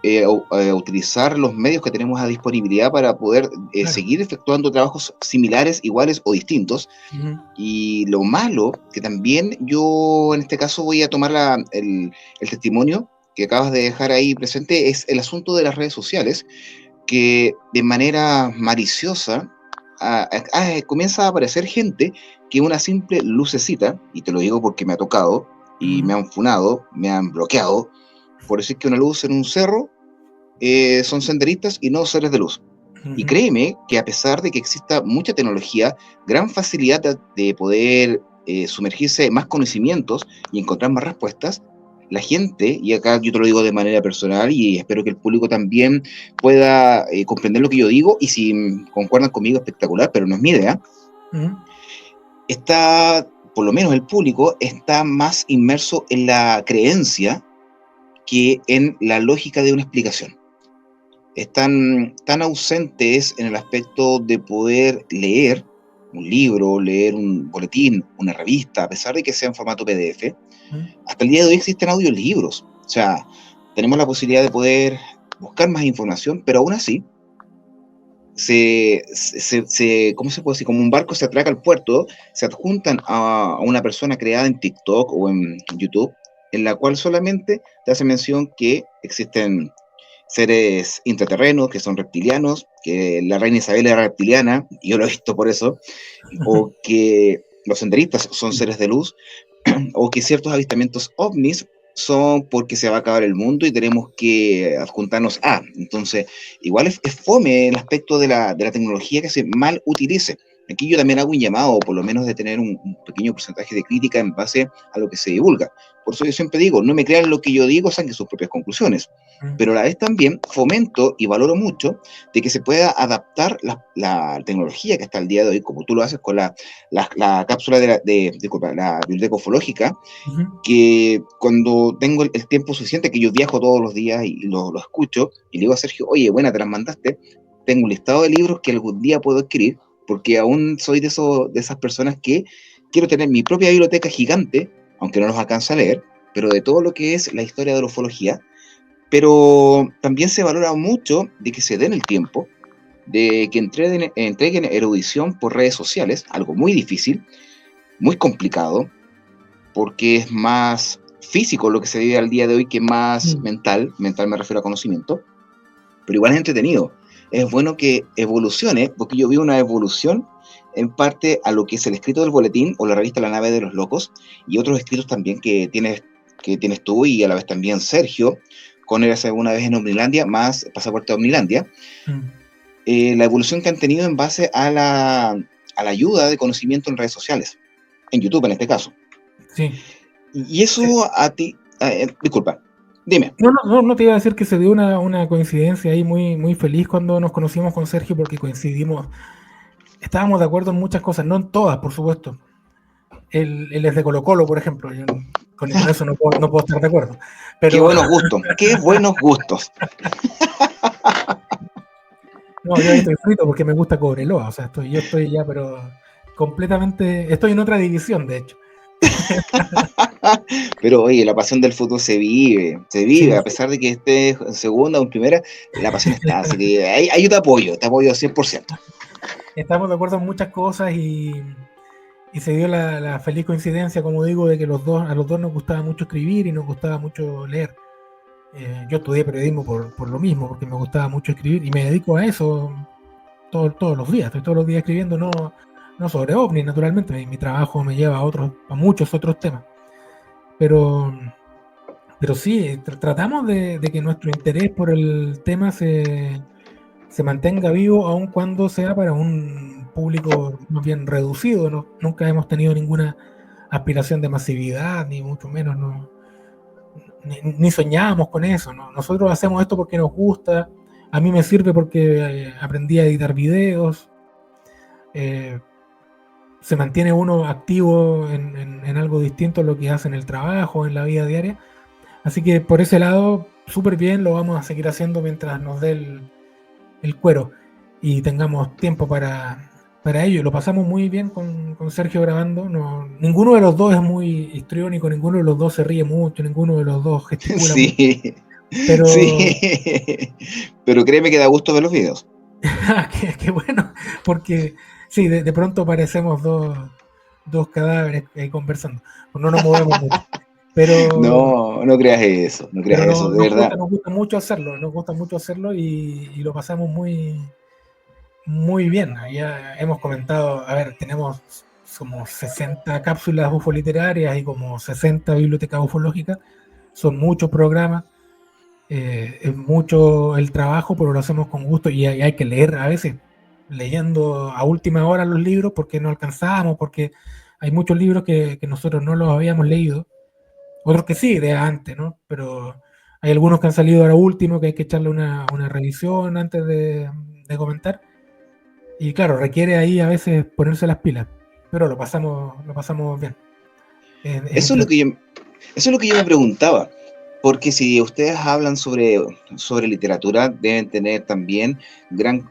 utilizar los medios que tenemos a disponibilidad para poder Claro. seguir efectuando trabajos similares, iguales o distintos. Ujú. Y lo malo, que también yo en este caso voy a tomar el testimonio que acabas de dejar ahí presente, es el asunto de las redes sociales, que de manera maliciosa comienza a aparecer gente que una simple lucecita, y te lo digo porque me ha tocado, y me Ujú. han funado, me han bloqueado, por decir que una luz en un cerro son senderistas y no seres de luz. Y Ujú. créeme que a pesar de que exista mucha tecnología, gran facilidad de poder sumergirse en más conocimientos y encontrar más respuestas, la gente, y acá yo te lo digo de manera personal y espero que el público también pueda comprender lo que yo digo, y si concuerdan conmigo, espectacular, pero no es mi idea, Ujú. está, por lo menos el público, está más inmerso en la creencia que en la lógica de una explicación. Están tan ausentes en el aspecto de poder leer un libro, leer un boletín, una revista, a pesar de que sea en formato PDF. Ujú. Hasta el día de hoy existen audiolibros. O sea, tenemos la posibilidad de poder buscar más información, pero aún así, ¿cómo se puede decir? Como un barco se atraca al puerto, se adjuntan a una persona creada en TikTok o en YouTube, en la cual solamente te hace mención que existen seres intraterrenos, que son reptilianos, que la reina Isabel era reptiliana, y yo lo he visto por eso, o que los senderistas son seres de luz, o que ciertos avistamientos ovnis son porque se va a acabar el mundo y tenemos que adjuntarnos a. Entonces, igual es fome el aspecto de la tecnología que se mal utilice. Aquí yo también hago un llamado, por lo menos de tener un pequeño porcentaje de crítica en base a lo que se divulga. Por eso yo siempre digo, no me crean lo que yo digo, saquen sus propias conclusiones. Ujú. Pero a la vez también fomento y valoro mucho de que se pueda adaptar la tecnología que está al día de hoy, como tú lo haces con la cápsula disculpa, la biblioteca ufológica, Ujú. que cuando tengo el tiempo suficiente, que yo viajo todos los días y lo escucho, y le digo a Sergio, oye, buena, te las mandaste, tengo un listado de libros que algún día puedo adquirir, porque aún soy de esas personas que quiero tener mi propia biblioteca gigante, aunque no los alcanza a leer, pero de todo lo que es la historia de la ufología. Pero también se valora mucho de que se den el tiempo, de que entreguen erudición por redes sociales, algo muy difícil, muy complicado, porque es más físico lo que se vive al día de hoy que más Mm. mental me refiero a conocimiento, pero igual es entretenido. Es bueno que evolucione, porque yo vi una evolución en parte a lo que es el escrito del boletín o la revista La Nave de los Locos, y otros escritos también que tienes tú y a la vez también Sergio, con Érase alguna vez en Omnilandia, más Pasaporte a Omnilandia, Mm. la evolución que han tenido en base a la ayuda de conocimiento en redes sociales, en YouTube en este caso. Sí. Y eso a ti, disculpa, dime. No te iba a decir que se dio una coincidencia ahí muy, muy feliz cuando nos conocimos con Sergio, porque coincidimos, estábamos de acuerdo en muchas cosas, no en todas, por supuesto. Él es de Colo-Colo, por ejemplo, yo con eso no puedo estar de acuerdo. Qué Pero buenos gustos, qué buenos gustos. no, yo ahí estoy frito porque me gusta Cobreloa, o sea, yo estoy ya, pero completamente, estoy en otra división, de hecho. Pero oye, la pasión del fútbol se vive, Sí, a pesar de que esté en segunda o en primera, la pasión está, así que ahí yo te apoyo 100%. estamos de acuerdo en muchas cosas y se dio la feliz coincidencia, como digo, de que a los dos nos gustaba mucho escribir y nos gustaba mucho leer. Yo estudié periodismo por lo mismo, porque me gustaba mucho escribir y me dedico a eso todos los días. Estoy todos los días escribiendo, no sobre ovnis, naturalmente. Mi trabajo me lleva a muchos otros temas. Pero, pero sí, tratamos de que nuestro interés por el tema se mantenga vivo, aun cuando sea para un público más bien reducido. Nunca hemos tenido ninguna aspiración de masividad, ni mucho menos, ni soñábamos con eso, ¿no? Nosotros hacemos esto porque nos gusta. A mí me sirve porque aprendí a editar videos. eh, Se mantiene uno activo en algo distinto a lo que hace en el trabajo, en la vida diaria. Así que por ese lado, súper bien, lo vamos a seguir haciendo mientras nos dé el cuero y tengamos tiempo para ello. Lo pasamos muy bien con Sergio grabando. Ninguno de los dos es muy histriónico, ninguno de los dos se ríe mucho, ninguno de los dos gesticula mucho. Sí, Pero, Sí, pero créeme que da gusto ver los videos. qué bueno, porque sí, de pronto parecemos dos cadáveres conversando. No nos movemos mucho. Pero, No, no creas eso, no creas pero eso, de verdad. nos gusta mucho hacerlo, y lo pasamos muy bien. Ya hemos comentado, a ver, tenemos como 60 cápsulas ufoliterarias y como 60 bibliotecas ufológicas. Son muchos programas, es mucho el trabajo, pero lo hacemos con gusto y hay que leer a veces, leyendo a última hora los libros porque no alcanzamos, porque hay muchos libros que nosotros no los habíamos leído, otros que sí, de antes, ¿no? Pero hay algunos que han salido ahora último que hay que echarle una revisión antes de comentar. Y claro, requiere ahí a veces ponerse las pilas, pero lo pasamos bien. Eso es lo que yo, eso es lo que yo me preguntaba, porque si ustedes hablan sobre literatura, deben tener también gran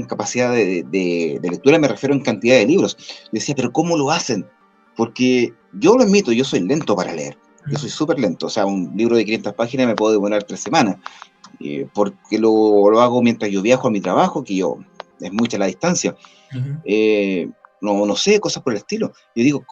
capacidad de lectura, me refiero en cantidad de libros. Yo decía, pero ¿cómo lo hacen? Porque yo lo admito, yo soy lento para leer, yo soy súper lento, o sea, un libro de 500 páginas me puedo demorar 3 semanas, porque lo hago mientras yo viajo a mi trabajo, es mucha la distancia. Uh-huh. No sé, cosas por el estilo. Yo digo,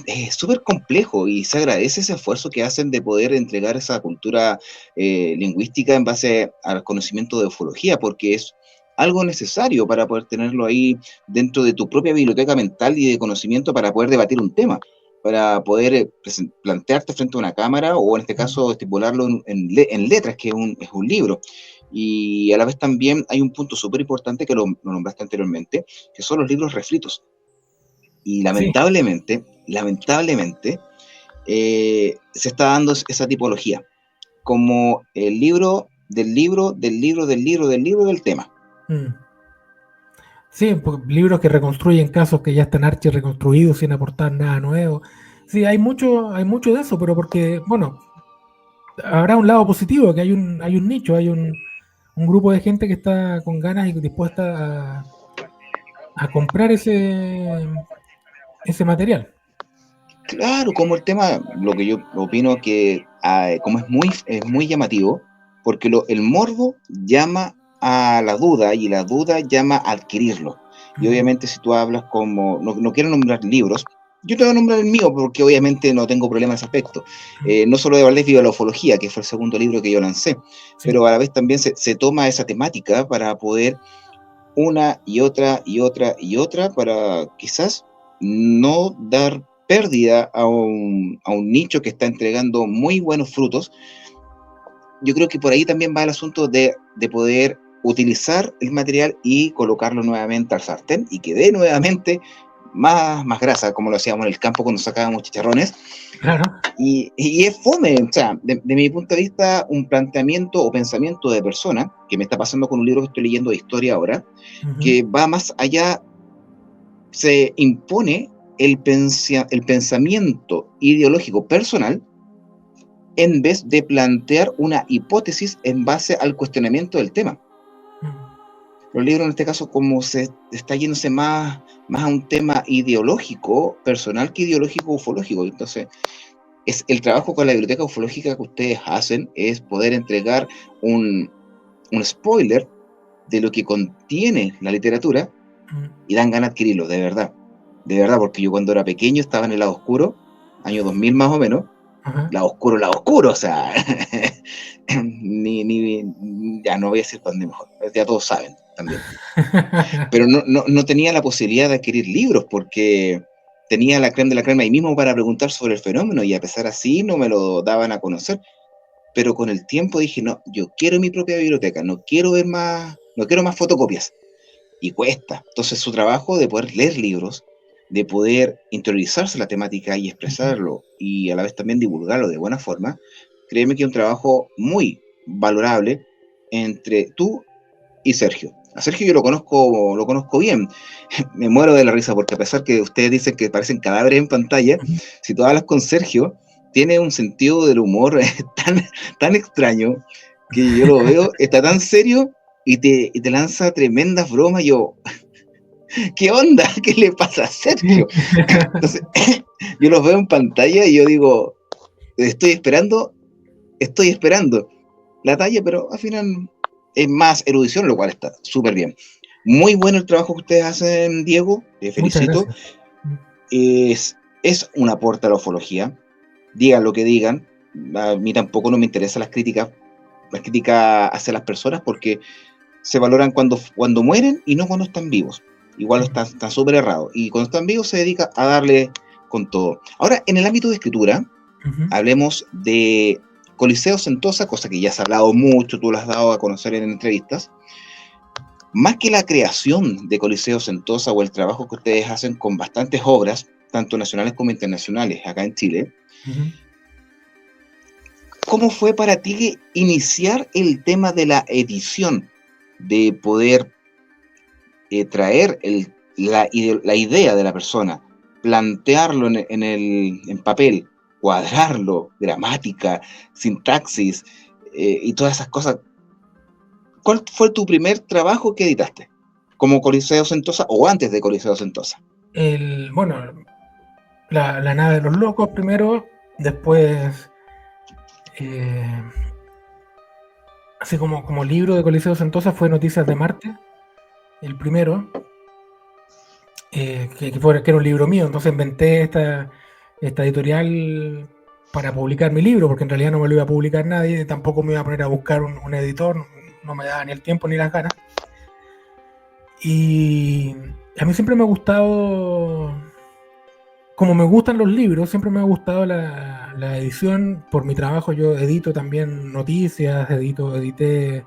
es súper complejo y se agradece ese esfuerzo que hacen de poder entregar esa cultura lingüística en base al conocimiento de ufología, porque es algo necesario para poder tenerlo ahí dentro de tu propia biblioteca mental y de conocimiento para poder debatir un tema, para poder plantearte frente a una cámara o en este caso estipularlo en letras, que es un libro. Y a la vez también hay un punto súper importante que lo nombraste anteriormente, que son los libros refritos. Y Sí, lamentablemente, se está dando esa tipología, como el libro del libro, del libro, del libro, del libro del tema. mm. Sí, libros que reconstruyen casos que ya están archi reconstruidos sin aportar nada nuevo. Sí, hay mucho de eso, pero porque, bueno, habrá un lado positivo, que hay un nicho, un grupo de gente que está con ganas y dispuesta a comprar ese material. Claro, como el tema, lo que yo opino que como es muy llamativo, porque el morbo llama a la duda y la duda llama a adquirirlo. Y Mm, obviamente si tú hablas como, no quiero nombrar libros, yo te voy a nombrar el mío porque obviamente no tengo problema en ese aspecto. mm, No solo de Valdés viva la ufología, que fue el segundo libro que yo lancé, sí. pero a la vez también se toma esa temática para poder una y otra y otra y otra para quizás no dar pérdida a un nicho que está entregando muy buenos frutos. Yo creo que por ahí también va el asunto de poder utilizar el material y colocarlo nuevamente al sartén y que dé nuevamente más grasa, como lo hacíamos en el campo cuando sacábamos chicharrones. Claro. Y es fome, o sea, de mi punto de vista, un planteamiento o pensamiento de persona, que me está pasando con un libro que estoy leyendo de historia ahora, Ujú, que va más allá, se impone el pensamiento ideológico personal en vez de plantear una hipótesis en base al cuestionamiento del tema. mm, Los libros en este caso como se está yéndose más a un tema ideológico personal que ideológico ufológico. Entonces, es el trabajo con la biblioteca ufológica que ustedes hacen es poder entregar un spoiler de lo que contiene la literatura mm, y dan ganas de adquirirlo, de verdad, porque yo cuando era pequeño estaba en el lado oscuro, año 2000 más o menos, ajá. lado oscuro, o sea, ya no voy a decir cuándo mejor, ya todos saben también, pero no tenía la posibilidad de adquirir libros porque tenía la crema de la crema ahí mismo para preguntar sobre el fenómeno y a pesar así no me lo daban a conocer, pero con el tiempo dije, no, yo quiero mi propia biblioteca, no quiero más fotocopias. Y cuesta. Entonces su trabajo de poder leer libros, de poder interiorizarse la temática y Ujú, expresarlo y a la vez también divulgarlo de buena forma, créeme que es un trabajo muy valorable entre tú y Sergio. A Sergio yo lo conozco bien. Me muero de la risa porque a pesar que ustedes dicen que parecen cadáveres en pantalla, ujú. si tú hablas con Sergio, tiene un sentido del humor tan extraño que yo lo veo, está tan serio y te lanza tremendas bromas. Yo, ¿qué onda? ¿Qué le pasa a Sergio? Entonces, yo los veo en pantalla y yo digo, estoy esperando. la talla, pero al final es más erudición, lo cual está súper bien. Muy bueno el trabajo que ustedes hacen, Diego, te Muchas felicito. gracias. Es un aporte a la ufología, digan lo que digan, a mí tampoco no me interesan las críticas hacia las personas, porque se valoran cuando mueren y no cuando están vivos. Igual está súper errado. Y cuando están vivos se dedica a darle con todo. Ahora, en el ámbito de escritura, hablemos de Coliseo Sentosa, cosa que ya se ha hablado mucho, tú lo has dado a conocer en entrevistas. Más que la creación de Coliseo Sentosa o el trabajo que ustedes hacen con bastantes obras, tanto nacionales como internacionales, acá en Chile, ¿cómo fue para ti iniciar el tema de la edición? De poder traer la idea de la persona, plantearlo en papel, cuadrarlo, gramática, sintaxis y todas esas cosas. ¿Cuál fue tu primer trabajo que editaste? ¿Como Coliseo Sentosa o antes de Coliseo Sentosa? Bueno, la nave de los locos primero, después así como libro de Coliseo Sentosa fue Noticias de Marte, el primero, que era un libro mío, entonces inventé esta editorial para publicar mi libro, porque en realidad no me lo iba a publicar nadie, tampoco me iba a poner a buscar un editor, no me daba ni el tiempo ni las ganas. Y a mí siempre me ha gustado, como me gustan los libros, siempre me ha gustado la edición. Por mi trabajo yo edito también noticias, edité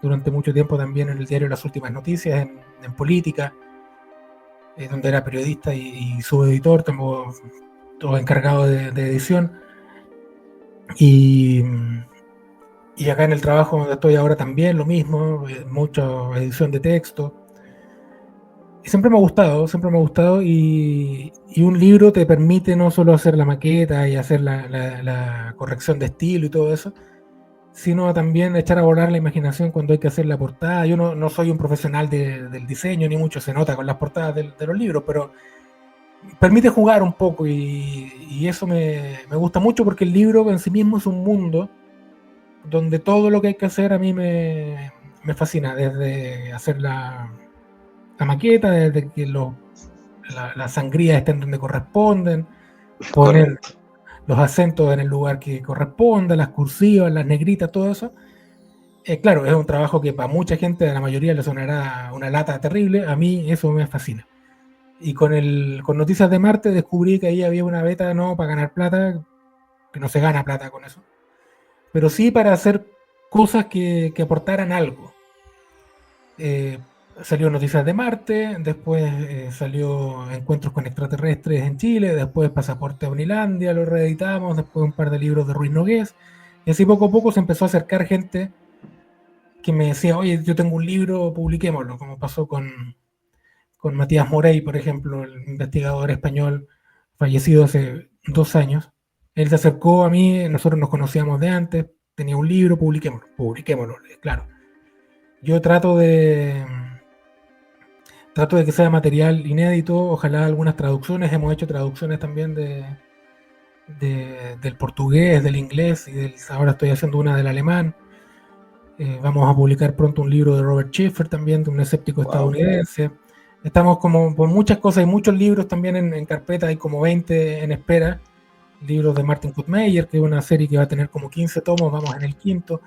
durante mucho tiempo también en el diario Las Últimas Noticias, en política, donde era periodista y subeditor, tengo todo encargado de edición. Y acá en el trabajo donde estoy ahora también lo mismo, mucha edición de texto. Y siempre me ha gustado y un libro te permite no solo hacer la maqueta y hacer la corrección de estilo y todo eso, sino también echar a volar la imaginación cuando hay que hacer la portada. Yo no soy un profesional del diseño, ni mucho se nota con las portadas de los libros, pero permite jugar un poco y eso me gusta mucho, porque el libro en sí mismo es un mundo donde todo lo que hay que hacer a mí me fascina, desde hacer la maqueta, desde que las sangrías estén donde corresponden, poner Correcto. los acentos en el lugar que corresponda, las cursivas, las negritas, todo eso. Claro, es un trabajo que para mucha gente, a la mayoría le sonará una lata terrible, a mí eso me fascina. Y con Noticias de Marte descubrí que ahí había una beta no para ganar plata, que no se gana plata con eso, pero sí para hacer cosas que aportaran algo. Salió Noticias de Marte, después salió Encuentros con Extraterrestres en Chile, después Pasaporte a Unilandia, lo reeditamos, después un par de libros de Ruiz Nogués, y así poco a poco se empezó a acercar gente que me decía, oye, yo tengo un libro, publiquémoslo, como pasó con Matías Morey, por ejemplo, el investigador español fallecido hace 2 años. Él se acercó a mí, nosotros nos conocíamos de antes, tenía un libro, publiquémoslo, claro. Yo trato de que sea material inédito, ojalá algunas traducciones, hemos hecho traducciones también del portugués, del inglés, y ahora estoy haciendo una del alemán. Vamos a publicar pronto un libro de Robert Schiffer también, de un escéptico estadounidense. Estamos como por muchas cosas, hay muchos libros también en carpeta, hay como 20 en espera, libros de Martin Kuttmeyer, que es una serie que va a tener como 15 tomos, vamos en el quinto,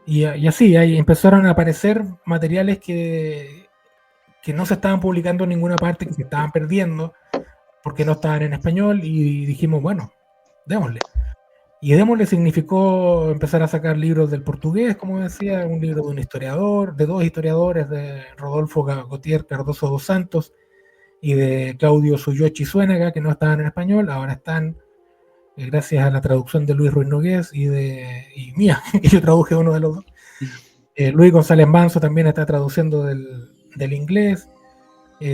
y así, ahí empezaron a aparecer materiales que no se estaban publicando en ninguna parte, que se estaban perdiendo, porque no estaban en español, y dijimos, bueno, démosle. Y démosle significó empezar a sacar libros del portugués, como decía, un libro de un historiador, de 2 historiadores, de Rodolfo Gautier Cardoso dos Santos y de Claudio Suyochi Zuénaga, que no estaban en español, ahora están, gracias a la traducción de Luis Ruiz Nogués y mía, que yo traduje uno de los dos. Luis González Manso también está traduciendo del inglés.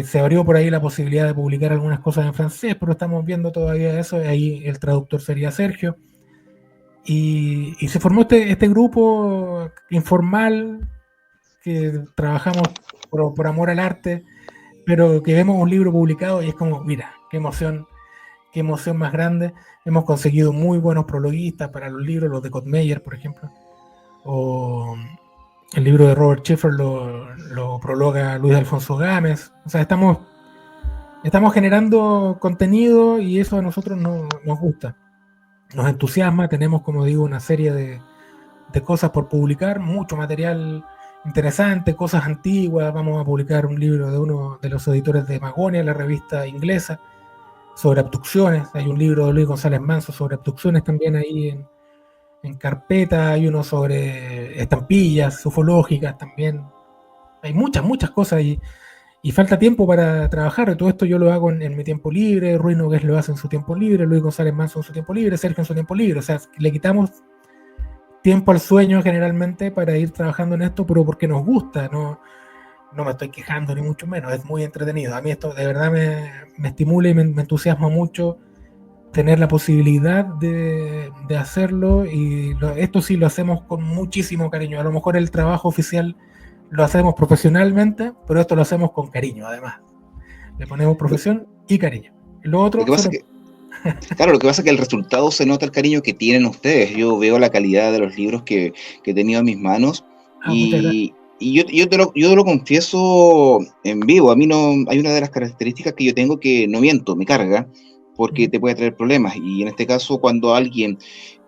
Se abrió por ahí la posibilidad de publicar algunas cosas en francés, pero estamos viendo todavía eso, ahí el traductor sería Sergio. Y se formó este grupo informal que trabajamos por amor al arte, pero que vemos un libro publicado y es como, mira, qué emoción más grande. Hemos conseguido muy buenos prologuistas para los libros, los de Kuttmeyer, por ejemplo. o el libro de Robert Schiffer lo prologa Luis Alfonso Gámez. O sea, estamos generando contenido y eso a nosotros nos gusta, nos entusiasma. Tenemos, como digo, una serie de cosas por publicar, mucho material interesante, cosas antiguas. Vamos a publicar un libro de uno de los editores de Magonia, la revista inglesa, sobre abducciones. Hay un libro de Luis González Manso sobre abducciones también ahí en carpeta. Hay uno sobre estampillas ufológicas también. Hay muchas cosas y falta tiempo para trabajar. Todo esto yo lo hago en mi tiempo libre. Ruiz Nogués lo hace en su tiempo libre, Luis González Manso en su tiempo libre, Sergio en su tiempo libre. O sea, le quitamos tiempo al sueño generalmente para ir trabajando en esto, pero porque nos gusta. No me estoy quejando ni mucho menos, es muy entretenido. A mí esto de verdad me estimula y me entusiasma mucho tener la posibilidad de hacerlo, y esto sí lo hacemos con muchísimo cariño. A lo mejor el trabajo oficial lo hacemos profesionalmente, pero esto lo hacemos con cariño además. Le ponemos profesión y cariño. Lo Lo otro que pasa es que, claro, lo que pasa es que el resultado se nota el cariño que tienen ustedes. Yo veo la calidad de los libros que he tenido en mis manos muchas gracias. y yo te lo confieso en vivo. A mí no, hay una de las características que yo tengo que no miento, me carga, porque te puede traer problemas. Y en este caso, cuando alguien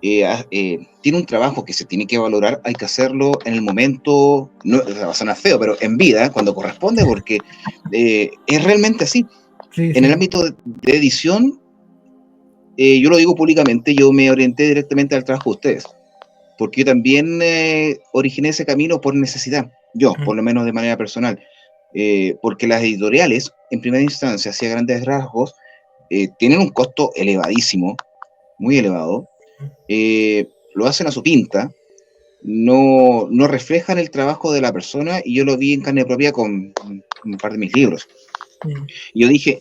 tiene un trabajo que se tiene que valorar, hay que hacerlo en el momento, no, o sea, va a sonar feo, pero en vida, cuando corresponde, porque es realmente así. Sí, En el sí. ámbito de edición, yo lo digo públicamente, yo me orienté directamente al trabajo de ustedes, porque yo también originé ese camino por necesidad, yo, por lo menos de manera personal, porque las editoriales, en primera instancia, hacia grandes rasgos, tienen un costo elevadísimo, muy elevado, lo hacen a su pinta, no reflejan el trabajo de la persona, y yo lo vi en carne propia con un par de mis libros. Y yo dije,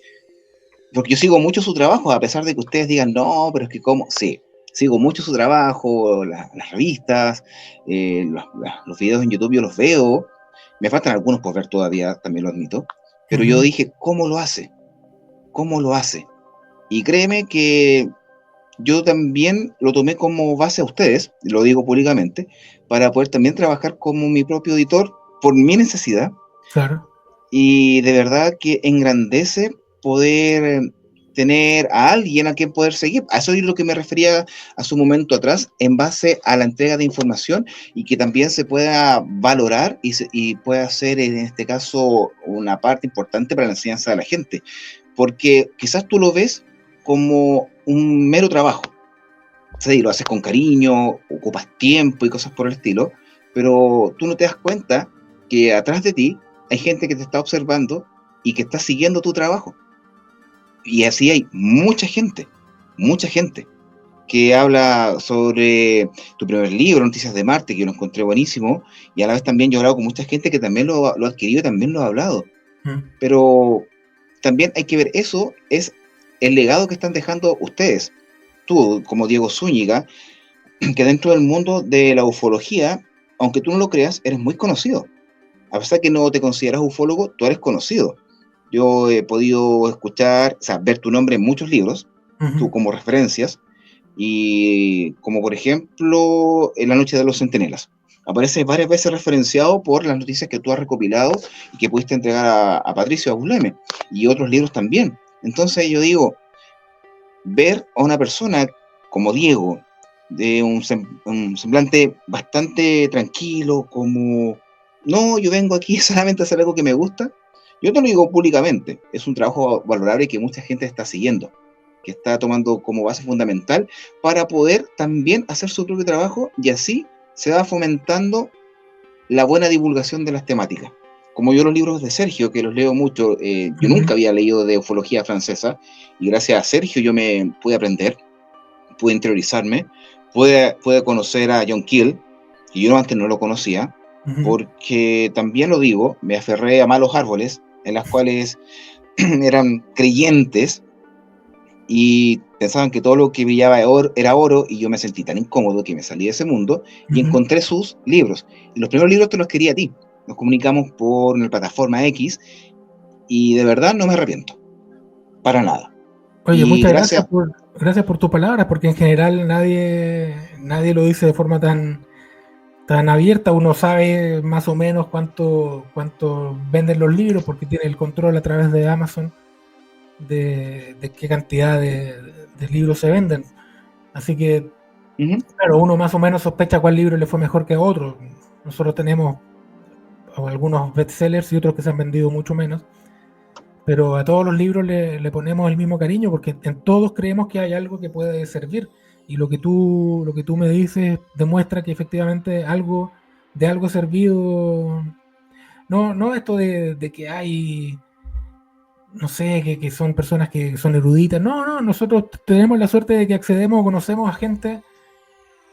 porque yo sigo mucho su trabajo, a pesar de que ustedes digan, no, pero es que cómo, sí, sigo mucho su trabajo, las revistas, los videos en YouTube yo los veo, me faltan algunos por ver todavía, también lo admito, pero yo dije, ¿cómo lo hace? ¿Cómo lo hace? Y créeme que yo también lo tomé como base a ustedes, lo digo públicamente, para poder también trabajar como mi propio editor por mi necesidad. Claro. Y de verdad que engrandece poder tener a alguien a quien poder seguir. A eso es lo que me refería hace un momento atrás, en base a la entrega de información, y que también se pueda valorar y pueda ser en este caso una parte importante para la enseñanza de la gente. Porque quizás tú lo ves como un mero trabajo. Sí, lo haces con cariño, ocupas tiempo y cosas por el estilo, pero tú no te das cuenta que atrás de ti hay gente que te está observando y que está siguiendo tu trabajo. Y así hay mucha gente que habla sobre tu primer libro, Noticias de Marte, que yo lo encontré buenísimo, y a la vez también yo he hablado con mucha gente que también lo ha adquirido y también lo ha hablado. Pero también hay que ver, eso es el legado que están dejando ustedes. Tú, como Diego Zúñiga, que dentro del mundo de la ufología, aunque tú no lo creas, eres muy conocido. A pesar que no te consideras ufólogo, tú eres conocido. Yo he podido escuchar, o sea, ver tu nombre en muchos libros, tú como referencias, y como por ejemplo, en La Noche de los Centinelas. Aparece varias veces referenciado por las noticias que tú has recopilado y que pudiste entregar a Patricio Abuleme, y otros libros también. Entonces yo digo, ver a una persona como Diego, de un semblante bastante tranquilo, como, no, yo vengo aquí solamente a hacer algo que me gusta, yo te lo digo públicamente, es un trabajo valorable que mucha gente está siguiendo, que está tomando como base fundamental para poder también hacer su propio trabajo, y así se va fomentando la buena divulgación de las temáticas. Como yo los libros de Sergio, que los leo mucho, yo nunca había leído de ufología francesa, y gracias a Sergio yo me pude aprender, pude interiorizarme, pude conocer a John Keel, que yo antes no lo conocía, porque también lo digo, me aferré a malos árboles, en las cuales eran creyentes, y pensaban que todo lo que brillaba era oro, y yo me sentí tan incómodo que me salí de ese mundo, y encontré sus libros. Y los primeros libros te los quería a ti. Nos comunicamos por una plataforma X, y de verdad no me arrepiento, para nada. Oye, Y muchas gracias. gracias por tus palabras, porque en general nadie lo dice de forma tan están abiertas, uno sabe más o menos cuánto venden los libros porque tiene el control a través de Amazon de qué cantidad de libros se venden. Así que, claro, uno más o menos sospecha cuál libro le fue mejor que a otro. Nosotros tenemos algunos bestsellers y otros que se han vendido mucho menos, pero a todos los libros le ponemos el mismo cariño porque en todos creemos que hay algo que puede servir. Y lo que tú me dices demuestra que efectivamente de algo servido. No esto de que hay, no sé, que son personas que son eruditas. No, nosotros tenemos la suerte de que accedemos o conocemos a gente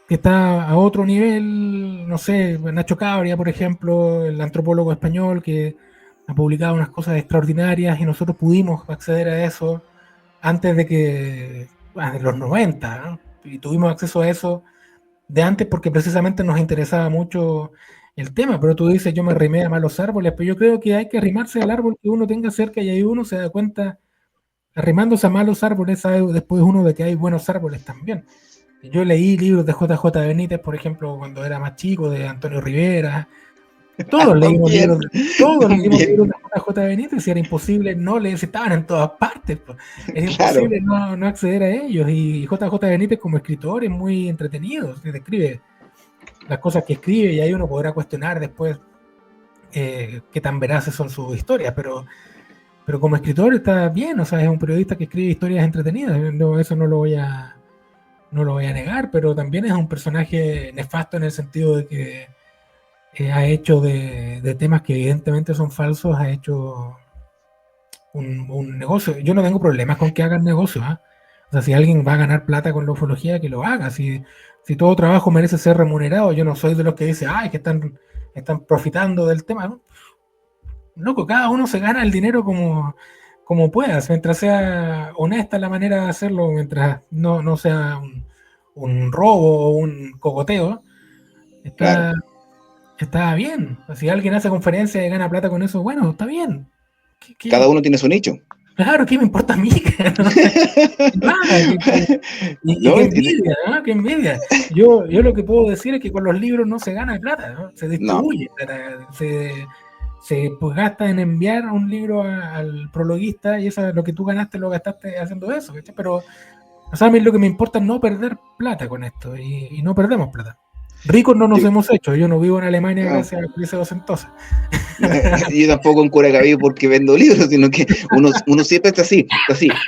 que está a otro nivel, no sé, Nacho Cabria, por ejemplo, el antropólogo español que ha publicado unas cosas extraordinarias y nosotros pudimos acceder a eso antes de los 90, ¿no? Y tuvimos acceso a eso de antes porque precisamente nos interesaba mucho el tema, pero tú dices, yo me arrimé a malos árboles, pero yo creo que hay que arrimarse al árbol que uno tenga cerca y ahí uno se da cuenta, arrimándose a malos árboles, sabe después uno de que hay buenos árboles también. Yo leí libros de JJ Benítez, por ejemplo, cuando era más chico, de Antonio Rivera. Todos leímos libros de JJ Benítez y era imposible no leer, estaban en todas partes. Pues. Es imposible no acceder a ellos. Y JJ Benítez como escritor es muy entretenido, se describe las cosas que escribe y ahí uno podrá cuestionar después qué tan veraces son sus historias, pero como escritor está bien, o sea, es un periodista que escribe historias entretenidas, eso no lo voy a negar, pero también es un personaje nefasto en el sentido de que ha hecho de temas que evidentemente son falsos, ha hecho un negocio. Yo no tengo problemas con que hagan negocio, ¿eh? O sea, si alguien va a ganar plata con la ufología, que lo haga. Si todo trabajo merece ser remunerado, yo no soy de los que dice, que están profitando del tema, ¿no? Loco, cada uno se gana el dinero como puedas, mientras sea honesta la manera de hacerlo, mientras no sea un robo o un cogoteo, está bien. Si alguien hace conferencia y gana plata con eso, bueno, está bien. Cada uno tiene su nicho. Claro, ¿qué me importa a mí? Qué envidia, ¿no? Qué envidia. Yo lo que puedo decir es que con los libros no se gana plata, ¿no? Se distribuye plata, se pues gasta en enviar un libro al prologuista y eso, lo que tú ganaste lo gastaste haciendo eso, ¿sí? Pero o sea, a mí lo que me importa es no perder plata con esto y no perdemos plata. Ricos no nos hemos hecho, yo no vivo en Alemania gracias a Liceo Sentosa. Yo tampoco en Curacaví porque vendo libros, sino que uno siempre está así,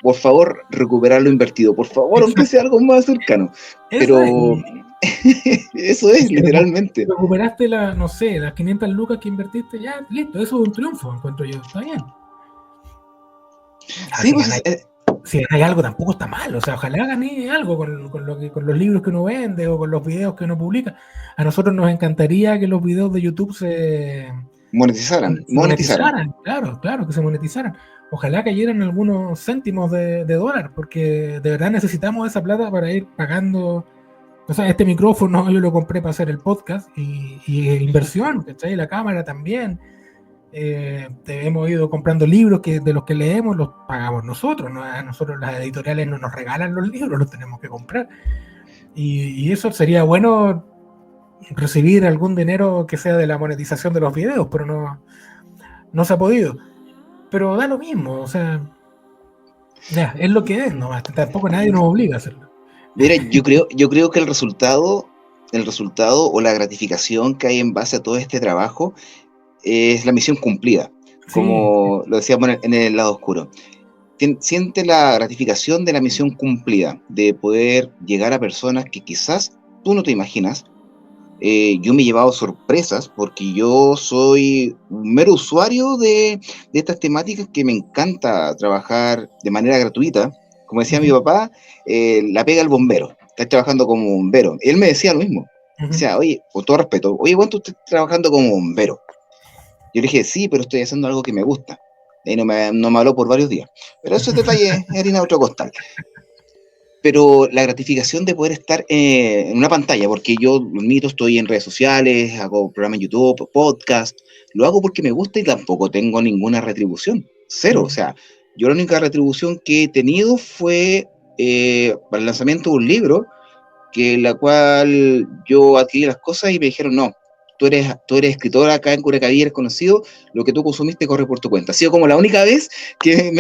por favor, recuperar lo invertido, por favor, aunque sea algo más cercano. Pero eso es, literalmente. Recuperaste las 500 lucas que invertiste, ya, listo, eso es un triunfo, encuentro yo, está bien. Sí, pues si hay algo tampoco está mal, o sea, ojalá gane algo con los libros que uno vende o con los videos que uno publica. A nosotros nos encantaría que los videos de YouTube se monetizaran. Claro, que se monetizaran. Ojalá cayeran algunos céntimos de dólar, porque de verdad necesitamos esa plata para ir pagando. O sea, este micrófono yo lo compré para hacer el podcast y inversión, ¿cachai? La cámara también. Hemos ido comprando libros de los que leemos, los pagamos nosotros, ¿no? A nosotros las editoriales no nos regalan los libros, los tenemos que comprar. Y eso sería bueno recibir algún dinero que sea de la monetización de los videos, pero no se ha podido. Pero da lo mismo, o sea, ya, es lo que es, ¿no? Tampoco nadie nos obliga a hacerlo. Mira, yo creo que el resultado o la gratificación que hay en base a todo este trabajo es la misión cumplida, como lo decíamos en el lado oscuro. Siente la gratificación de la misión cumplida, de poder llegar a personas que quizás tú no te imaginas. Yo me he llevado sorpresas porque yo soy un mero usuario de estas temáticas que me encanta trabajar de manera gratuita. Como decía mi papá, la pega el bombero, está trabajando como bombero. Él me decía lo mismo. Decía, oye, con todo respeto, ¿cuánto estás trabajando como bombero? Yo le dije, sí, pero estoy haciendo algo que me gusta. Y no me habló por varios días. Pero ese detalle es harina de otro costal. Pero la gratificación de poder estar en una pantalla, porque yo, admito, estoy en redes sociales, hago programas en YouTube, podcast, lo hago porque me gusta y tampoco tengo ninguna retribución. Cero. O sea, yo la única retribución que he tenido fue para el lanzamiento de un libro, que la cual yo adquirí las cosas y me dijeron, no, tú eres escritor acá en Curacaví, eres conocido, lo que tú consumiste corre por tu cuenta. Ha sido como la única vez que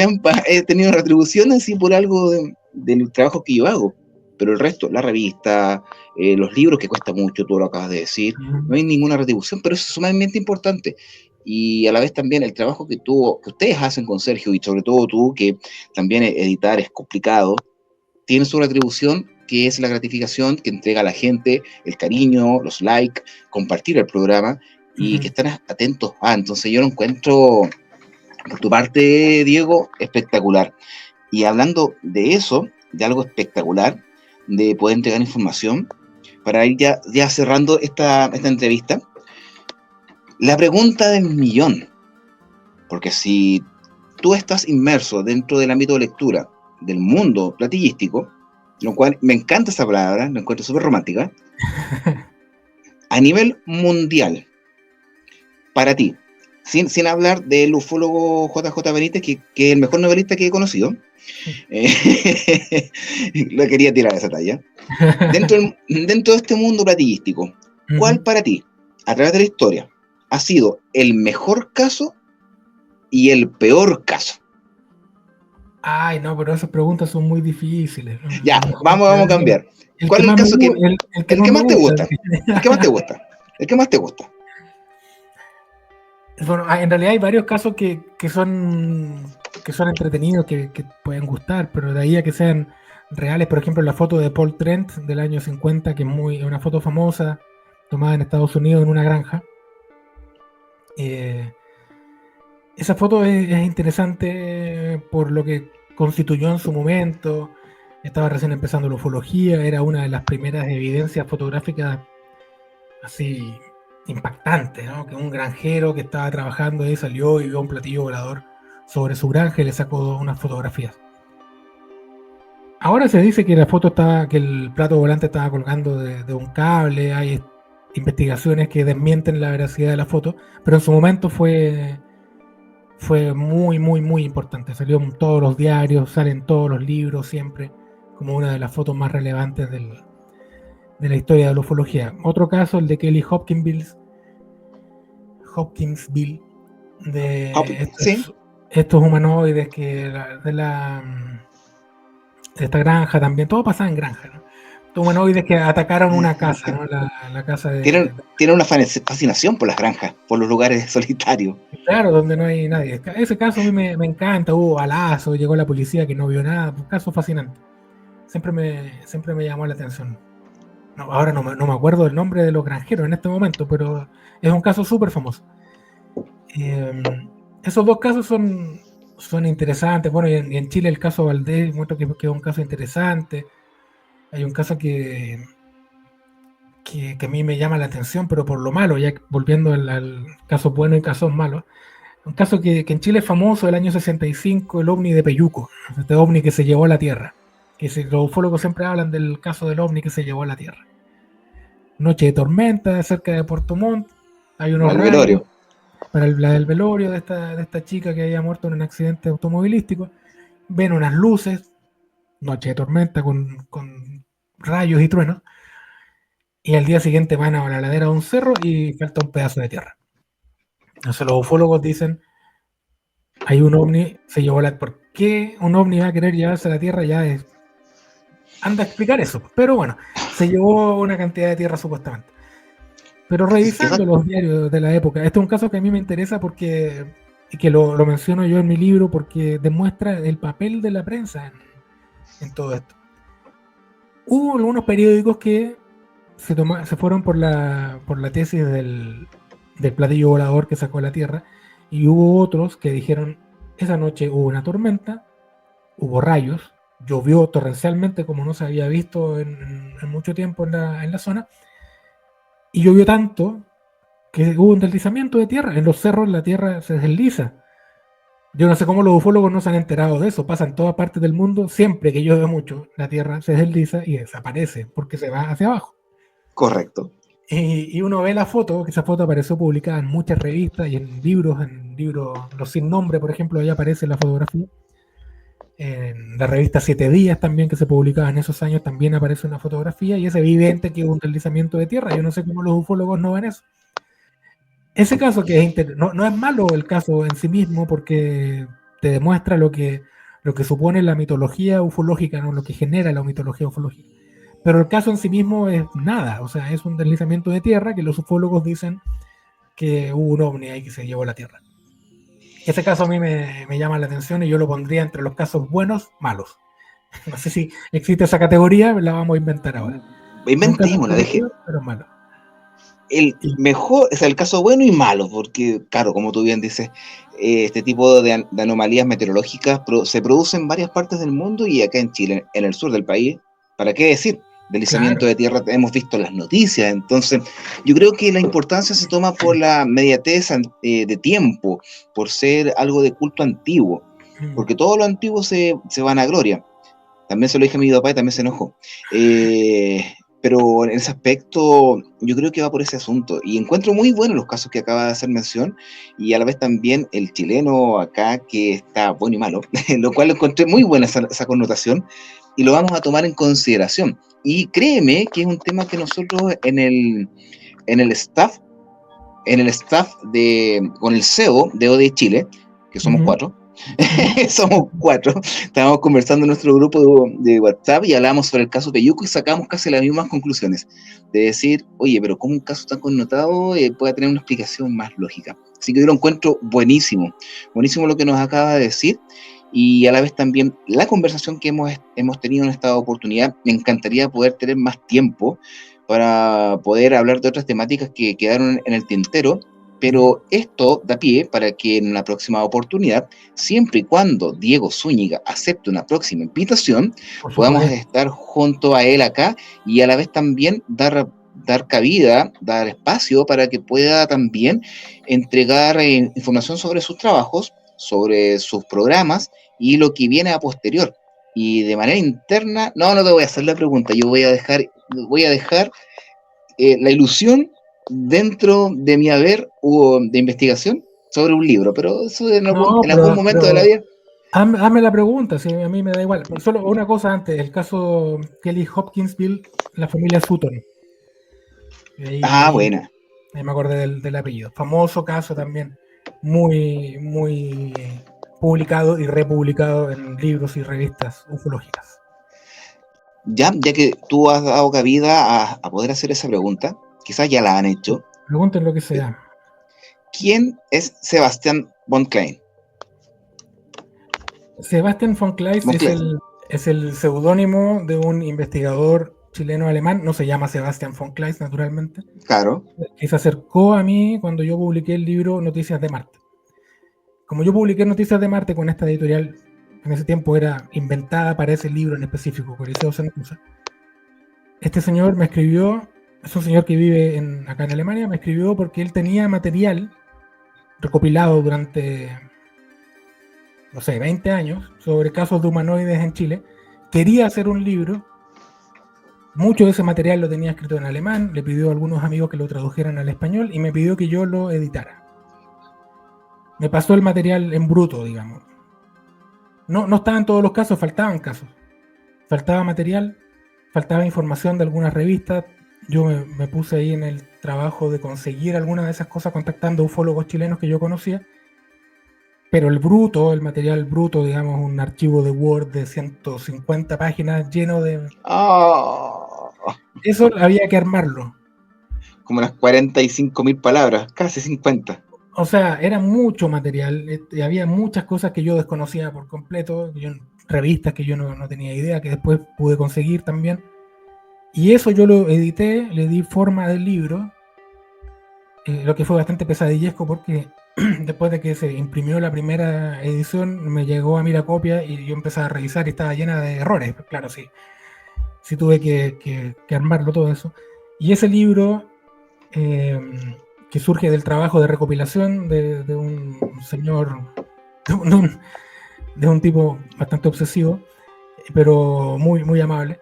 he tenido retribución así por algo del trabajo que yo hago. Pero el resto, la revista, los libros, que cuesta mucho, tú lo acabas de decir, no hay ninguna retribución, pero eso es sumamente importante. Y a la vez también el trabajo que ustedes hacen con Sergio, y sobre todo tú, que también editar es complicado, tiene su retribución, que es la gratificación que entrega a la gente, el cariño, los likes, compartir el programa, y que están atentos. Entonces yo lo encuentro, por tu parte, Diego, espectacular. Y hablando de eso, de algo espectacular, de poder entregar información, para ir ya cerrando esta entrevista, la pregunta del millón, porque si tú estás inmerso dentro del ámbito de lectura del mundo platillístico, lo cual me encanta esa palabra, la encuentro súper romántica, a nivel mundial, para ti, sin hablar del ufólogo JJ Benítez, que es el mejor novelista que he conocido, lo quería tirar a esa talla, dentro de este mundo platillístico, ¿cuál para ti, a través de la historia, ha sido el mejor caso y el peor caso? Ay, no, pero esas preguntas son muy difíciles. Ya, vamos a cambiar. ¿Cuál es el caso el que más te gusta? ¿El que más te gusta? ¿El que más te gusta? Bueno, en realidad hay varios casos que son entretenidos, que pueden gustar, pero de ahí a que sean reales. Por ejemplo, la foto de Paul Trent del año 50, que es una foto famosa, tomada en Estados Unidos en una granja. Esa foto es interesante por lo que constituyó en su momento. Estaba recién empezando la ufología, era una de las primeras evidencias fotográficas así impactantes, ¿no? Que un granjero que estaba trabajando ahí salió y vio un platillo volador sobre su granja y le sacó unas fotografías. Ahora se dice que que el plato volante estaba colgando de un cable. Hay investigaciones que desmienten la veracidad de la foto, pero en su momento fue muy, muy, muy importante. Salió en todos los diarios, salen todos los libros siempre, como una de las fotos más relevantes de la historia de la ufología. Otro caso, el de Kelly Hopkinsville, de estos humanoides de esta granja también. Todo pasaba en granja, ¿no? Estos humanoides que atacaron una casa, ¿no? La casa de... Tienen una fascinación por las granjas, por los lugares solitarios. Claro, donde no hay nadie. Ese caso a mí me encanta. Hubo balazos, llegó la policía que no vio nada. Un caso fascinante. Siempre me llamó la atención. No, ahora no me acuerdo del nombre de los granjeros en este momento, pero es un caso súper famoso. Esos dos casos son interesantes. Bueno, y en Chile el caso Valdés muestra que es un caso interesante. Hay un caso que a mí me llama la atención, pero por lo malo, ya volviendo al caso bueno y casos malos. Un caso que en Chile es famoso, el año 65, el ovni de Peyuco, este ovni que se llevó a la Tierra. Los ufólogos siempre hablan del caso del ovni que se llevó a la Tierra. Noche de tormenta cerca de Puerto Montt, hay unos rayos velorio. Para el velorio de esta chica que había muerto en un accidente automovilístico. Ven unas luces, noche de tormenta con rayos y truenos, y al día siguiente van a la ladera de un cerro y falta un pedazo de tierra. Entonces los ufólogos dicen, hay un ovni, se llevó ¿por qué un ovni va a querer llevarse a la Tierra? Anda a explicar eso, pero bueno, se llevó una cantidad de tierra supuestamente. Pero revisando los diarios de la época, este es un caso que a mí me interesa porque, y que lo menciono yo en mi libro, porque demuestra el papel de la prensa en todo esto. Hubo algunos periódicos que se fueron por la tesis del platillo volador que sacó a la Tierra, y hubo otros que dijeron, esa noche hubo una tormenta, hubo rayos, llovió torrencialmente como no se había visto en mucho tiempo en la zona, y llovió tanto que hubo un deslizamiento de tierra. En los cerros la tierra se desliza. Yo no sé cómo los ufólogos no se han enterado de eso. Pasa en todas partes del mundo. Siempre que llueve mucho, la tierra se desliza y desaparece porque se va hacia abajo. Correcto. Y uno ve la foto, que esa foto apareció publicada en muchas revistas y en libros, los sin nombre, por ejemplo, ahí aparece la fotografía. En la revista 7 Días también, que se publicaba en esos años, también aparece una fotografía y es evidente que hubo un deslizamiento de tierra. Yo no sé cómo los ufólogos no ven eso. Ese caso que no es malo el caso en sí mismo porque te demuestra lo que supone la mitología ufológica, ¿no? Lo que genera la mitología ufológica. Pero el caso en sí mismo es nada, o sea, es un deslizamiento de tierra que los ufólogos dicen que hubo un ovni ahí que se llevó la tierra. Ese caso a mí me llama la atención y yo lo pondría entre los casos buenos, malos. No sé si existe esa categoría, la vamos a inventar ahora. Nunca se Inventémosla, deje. pero malo. El mejor es el caso bueno y malo, porque, claro, como tú bien dices, este tipo de anomalías meteorológicas se producen en varias partes del mundo y acá en Chile, en el sur del país, ¿para qué decir? Deslizamiento de tierra, hemos visto las noticias, entonces yo creo que la importancia se toma por la mediatez de tiempo, por ser algo de culto antiguo, porque todo lo antiguo se van a gloria. También se lo dije a mi papá y también se enojó. Pero en ese aspecto yo creo que va por ese asunto y encuentro muy buenos los casos que acaba de hacer mención y a la vez también el chileno acá que está bueno y malo, lo cual encontré muy buena esa connotación y lo vamos a tomar en consideración. Y créeme que es un tema que nosotros en el staff con el CEO de ODI Chile, que somos 4, somos 4, estábamos conversando en nuestro grupo de WhatsApp y hablamos sobre el caso Peyuco y sacamos casi las mismas conclusiones, de decir, oye, pero ¿cómo un caso tan connotado puede tener una explicación más lógica? Así que yo lo encuentro buenísimo, buenísimo lo que nos acaba de decir y a la vez también la conversación que hemos tenido en esta oportunidad. Me encantaría poder tener más tiempo para poder hablar de otras temáticas que quedaron en el tintero, pero esto da pie para que en la próxima oportunidad, siempre y cuando Diego Zúñiga acepte una próxima invitación, podamos estar junto a él acá y a la vez también dar cabida, dar espacio para que pueda también entregar información sobre sus trabajos, sobre sus programas y lo que viene a posterior. Y de manera interna, no te voy a hacer la pregunta, yo voy a dejar la ilusión dentro de mi haber de investigación sobre un libro, pero eso en algún momento de la vida. Hazme la pregunta, si a mí me da igual. Solo una cosa antes, el caso Kelly Hopkinsville, la familia Sutton. Buena. Ahí me acordé del apellido. Famoso caso también, muy, muy publicado y republicado en libros y revistas ufológicas. Ya que tú has dado cabida a poder hacer esa pregunta, quizás ya la han hecho. Pregunten lo que sea. ¿Quién es Sebastián von Klein? Sebastián von Klein es el seudónimo de un investigador chileno-alemán. No se llama Sebastián von Klein, naturalmente. Claro. Que se acercó a mí cuando yo publiqué el libro Noticias de Marte. Como yo publiqué Noticias de Marte con esta editorial, en ese tiempo era inventada para ese libro en específico, Coliseo Siracusa. Este señor me escribió, es un señor que vive acá en Alemania, me escribió porque él tenía material recopilado durante, no sé, 20 años sobre casos de humanoides en Chile. Quería hacer un libro, mucho de ese material lo tenía escrito en alemán, le pidió a algunos amigos que lo tradujeran al español y me pidió que yo lo editara. Me pasó el material en bruto, digamos. No estaban todos los casos, faltaban casos. Faltaba material, faltaba información de algunas revistas. Yo me puse ahí en el trabajo de conseguir algunas de esas cosas contactando ufólogos chilenos que yo conocía. Pero el material bruto, digamos, un archivo de Word de 150 páginas lleno de... Eso había que armarlo. Como unas 45.000 palabras, casi 50. O sea, era mucho material, había muchas cosas que yo desconocía por completo, revistas que yo no tenía idea, que después pude conseguir también. Y eso yo lo edité, le di forma del libro, lo que fue bastante pesadillesco porque después de que se imprimió la primera edición, me llegó a mí la copia y yo empecé a revisar y estaba llena de errores. Claro, sí tuve que armarlo todo eso. Y ese libro... que surge del trabajo de recopilación de un señor, de un tipo bastante obsesivo, pero muy, muy amable.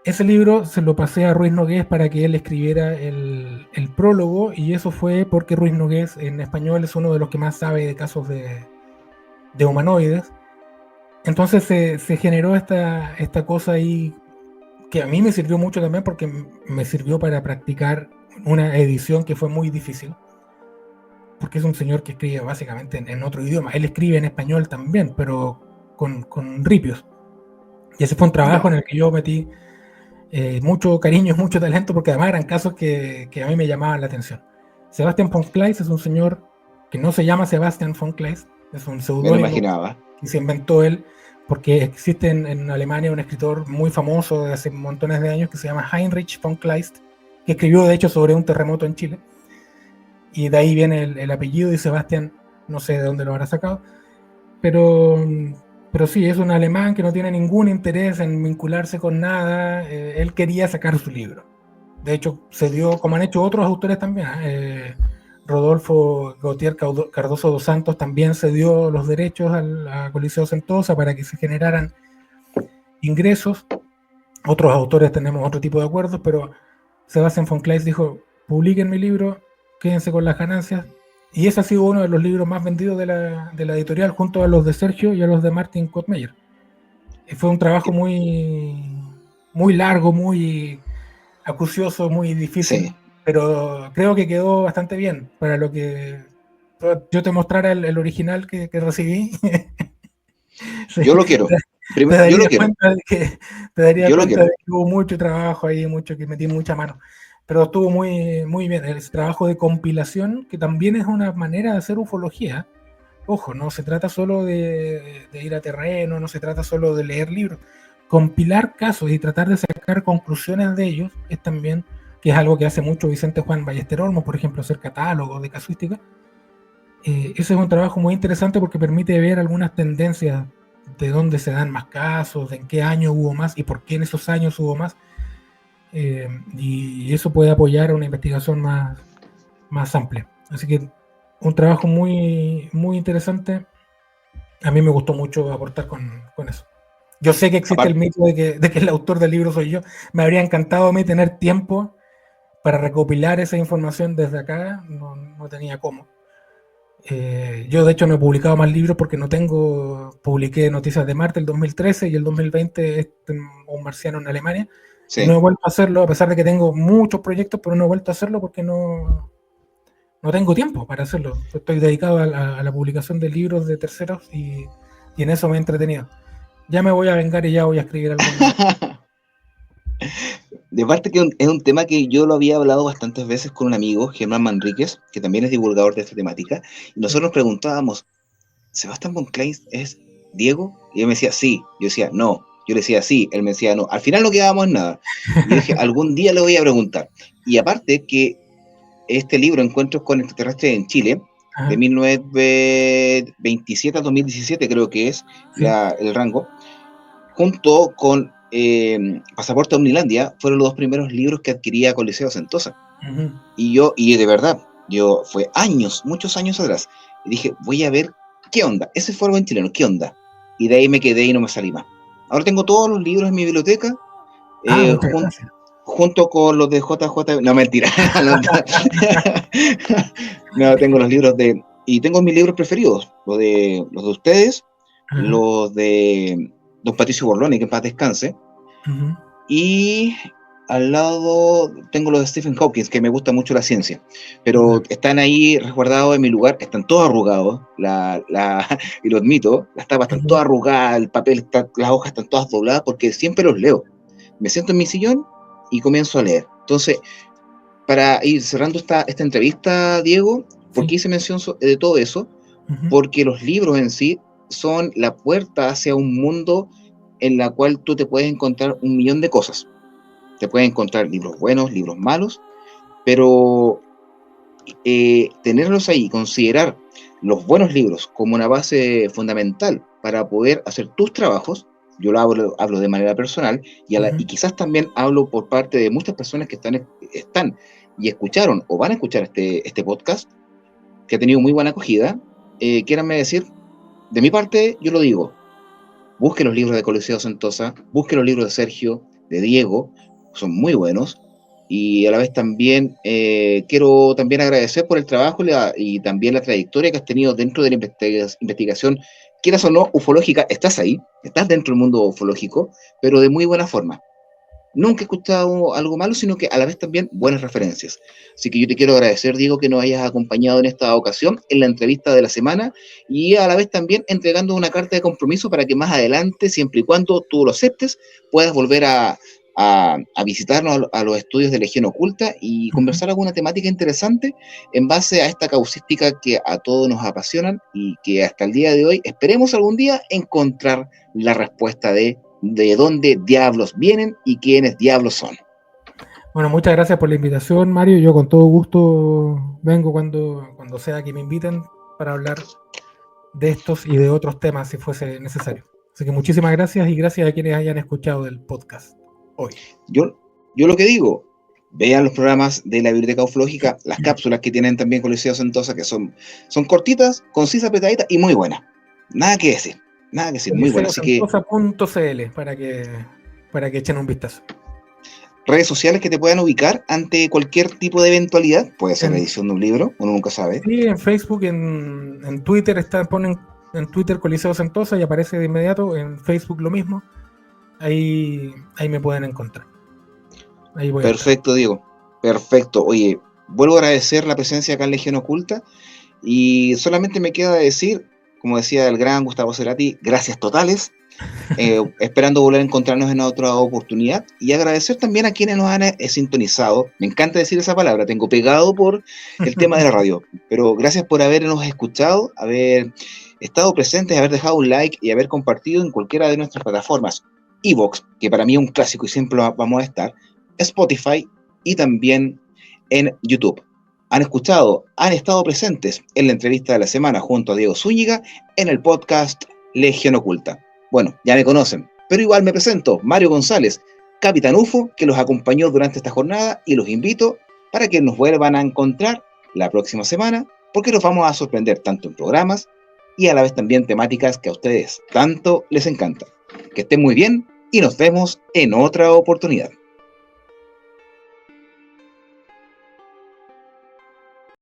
Ese libro se lo pasé a Ruiz Nogués para que él escribiera el prólogo, y eso fue porque Ruiz Nogués en español es uno de los que más sabe de casos de humanoides. Entonces se generó esta cosa ahí que a mí me sirvió mucho también porque me sirvió para practicar una edición que fue muy difícil. porque es un señor que escribe básicamente en otro idioma. Él escribe en español también, pero con ripios. Y ese fue un trabajo Ya. en el que yo metí mucho cariño y mucho talento, porque además eran casos que a mí me llamaban la atención. Sebastian von Kleist es un señor que no se llama Sebastian von Kleist, es un Me lo seudónimo imaginaba. que se inventó él, porque existe en Alemania un escritor muy famoso de hace montones de años que se llama Heinrich von Kleist, que escribió de hecho sobre un terremoto en Chile, y de ahí viene el apellido, y Sebastian no sé de dónde lo habrá sacado, pero sí, es un alemán que no tiene ningún interés en vincularse con nada. Él quería sacar su libro. De hecho, se dio, como han hecho otros autores también, Rodolfo Gautier Cardoso dos Santos también se dio los derechos a Coliseo Sentosa para que se generaran ingresos. Otros autores tenemos otro tipo de acuerdos, pero Sebastian von Kleist dijo, publiquen mi libro, quédense con las ganancias. Y ese ha sido uno de los libros más vendidos de la editorial, junto a los de Sergio y a los de Martin Kottmeyer. Fue un trabajo muy largo, muy acucioso, muy difícil, Sí. pero creo que quedó bastante bien para lo que yo te mostrara el original que recibí. Sí, Yo lo quiero. te Yo lo darías quiero. cuenta de que te darías Yo lo cuenta de quiero. que hubo mucho trabajo ahí, mucho que metí mucha mano, pero estuvo muy bien. El trabajo de compilación, que también es una manera de hacer ufología. Ojo, no se trata solo de ir a terreno, no se trata solo de leer libros. Compilar casos y tratar de sacar conclusiones de ellos es también, que es algo que hace mucho Vicente Juan Ballester Olmos, por ejemplo, hacer catálogos de casuística. Ese es un trabajo muy interesante porque permite ver algunas tendencias de dónde se dan más casos, de en qué año hubo más y por qué en esos años hubo más. Y eso puede apoyar a una investigación más amplia. Así que un trabajo muy interesante. A mí me gustó mucho aportar con eso. Yo sé que existe el Aparte, mito de que el autor del libro soy yo. Me habría encantado a mí tener tiempo para recopilar esa información desde acá. No tenía cómo. Yo de hecho no he publicado más libros porque publiqué Noticias de Marte el 2013 y el 2020 Un marciano en Alemania, y no he sí. vuelto a hacerlo, a pesar de que tengo muchos proyectos, pero no he vuelto a hacerlo porque no tengo tiempo para hacerlo. Estoy dedicado a la publicación de libros de terceros y en eso me he entretenido. Ya me voy a vengar y ya voy a escribir alguno. De parte que es un tema que yo lo había hablado bastantes veces con un amigo, Germán Manríquez, que también es divulgador de esta temática, y nosotros nos preguntábamos, ¿Sebastian von Kleist es Diego? Y él me decía, sí. Yo decía, no. Yo le decía, sí. Él me decía, no. Al final no quedábamos en nada. Y yo dije, algún día le voy a preguntar. Y aparte que este libro, Encuentros con Extraterrestres en Chile, de 1927 a 2017 creo que es Sí. el rango, junto con Pasaporte a Omnilandia, fueron los dos primeros libros que adquiría Coliseo Sentosa. Uh-huh. Y de verdad, fue años, muchos años atrás, y dije, voy a ver qué onda, ese fue algo en chileno, qué onda. Y de ahí me quedé y no me salí más. Ahora tengo todos los libros en mi biblioteca, Muchas gracias. junto con los de JJ. No, mentira. No, tengo los libros y tengo mis libros preferidos, los de ustedes, Uh-huh. los de Don Patricio Borloni, que en paz descanse, Uh-huh. y al lado tengo los de Stephen Hawking, que me gusta mucho la ciencia, pero están ahí resguardados en mi lugar, están todos arrugados, y lo admito, las tapas están todas arrugadas, el papel, las hojas están todas dobladas, porque siempre los leo. Me siento en mi sillón y comienzo a leer. Entonces, para ir cerrando esta entrevista, Diego, ¿por qué hice mención de todo eso? Uh-huh. Porque los libros en sí son la puerta hacia un mundo en la cual tú te puedes encontrar un millón de cosas. Te puedes encontrar libros buenos, libros malos, pero tenerlos ahí, considerar los buenos libros como una base fundamental para poder hacer tus trabajos. Yo lo hablo de manera personal y quizás también hablo por parte de muchas personas que están y escucharon o van a escuchar este podcast, que ha tenido muy buena acogida. Quieranme decir, de mi parte, yo lo digo, busque los libros de Coliseo Sentosa, busque los libros de Sergio, de Diego, son muy buenos, y a la vez también quiero también agradecer por el trabajo y también la trayectoria que has tenido dentro de la investigación, quieras o no, ufológica. Estás ahí, estás dentro del mundo ufológico, pero de muy buena forma. nunca he escuchado algo malo, sino que a la vez también buenas referencias. Así que yo te quiero agradecer, Diego, que nos hayas acompañado en esta ocasión, en la entrevista de la semana, y a la vez también entregando una carta de compromiso para que más adelante, siempre y cuando tú lo aceptes, puedas volver a visitarnos a los estudios de Legión Oculta y conversar alguna temática interesante en base a esta causística que a todos nos apasionan y que hasta el día de hoy esperemos algún día encontrar la respuesta de dónde diablos vienen y quiénes diablos son. Bueno, muchas gracias por la invitación, Mario. Yo con todo gusto vengo cuando sea que me inviten para hablar de estos y de otros temas si fuese necesario. Así que muchísimas gracias y gracias a quienes hayan escuchado el podcast hoy. Yo lo que digo, vean los programas de la Biblioteca Ufológica, las cápsulas que tienen también con Liceo Sentosa, que son cortitas, concisas, apretaditas y muy buenas. Nada que decir, muy buenas. Así que Sentosa.cl para que echen un vistazo. Redes sociales que te puedan ubicar ante cualquier tipo de eventualidad, puede ser la edición de un libro, uno nunca sabe. Sí, en Facebook, en Twitter ponen en Twitter Coliseo Sentosa y aparece de inmediato, en Facebook lo mismo. Ahí me pueden encontrar. Ahí voy. Perfecto, Diego. Perfecto. Oye, vuelvo a agradecer la presencia acá en Legión Oculta y solamente me queda decir, como decía el gran Gustavo Cerati, gracias totales. Esperando volver a encontrarnos en otra oportunidad y agradecer también a quienes nos han sintonizado. Me encanta decir esa palabra, tengo pegado por el tema de la radio, pero gracias por habernos escuchado, haber estado presentes, haber dejado un like y haber compartido en cualquiera de nuestras plataformas. iVoox, que para mí es un clásico y siempre vamos a estar, Spotify y también en YouTube. Han escuchado, han estado presentes en la entrevista de la semana junto a Diego Zúñiga en el podcast Legión Oculta. Bueno, ya me conocen, pero igual me presento, Mario González, Capitán UFO, que los acompañó durante esta jornada y los invito para que nos vuelvan a encontrar la próxima semana, porque los vamos a sorprender tanto en programas y a la vez también temáticas que a ustedes tanto les encantan. Que estén muy bien y nos vemos en otra oportunidad.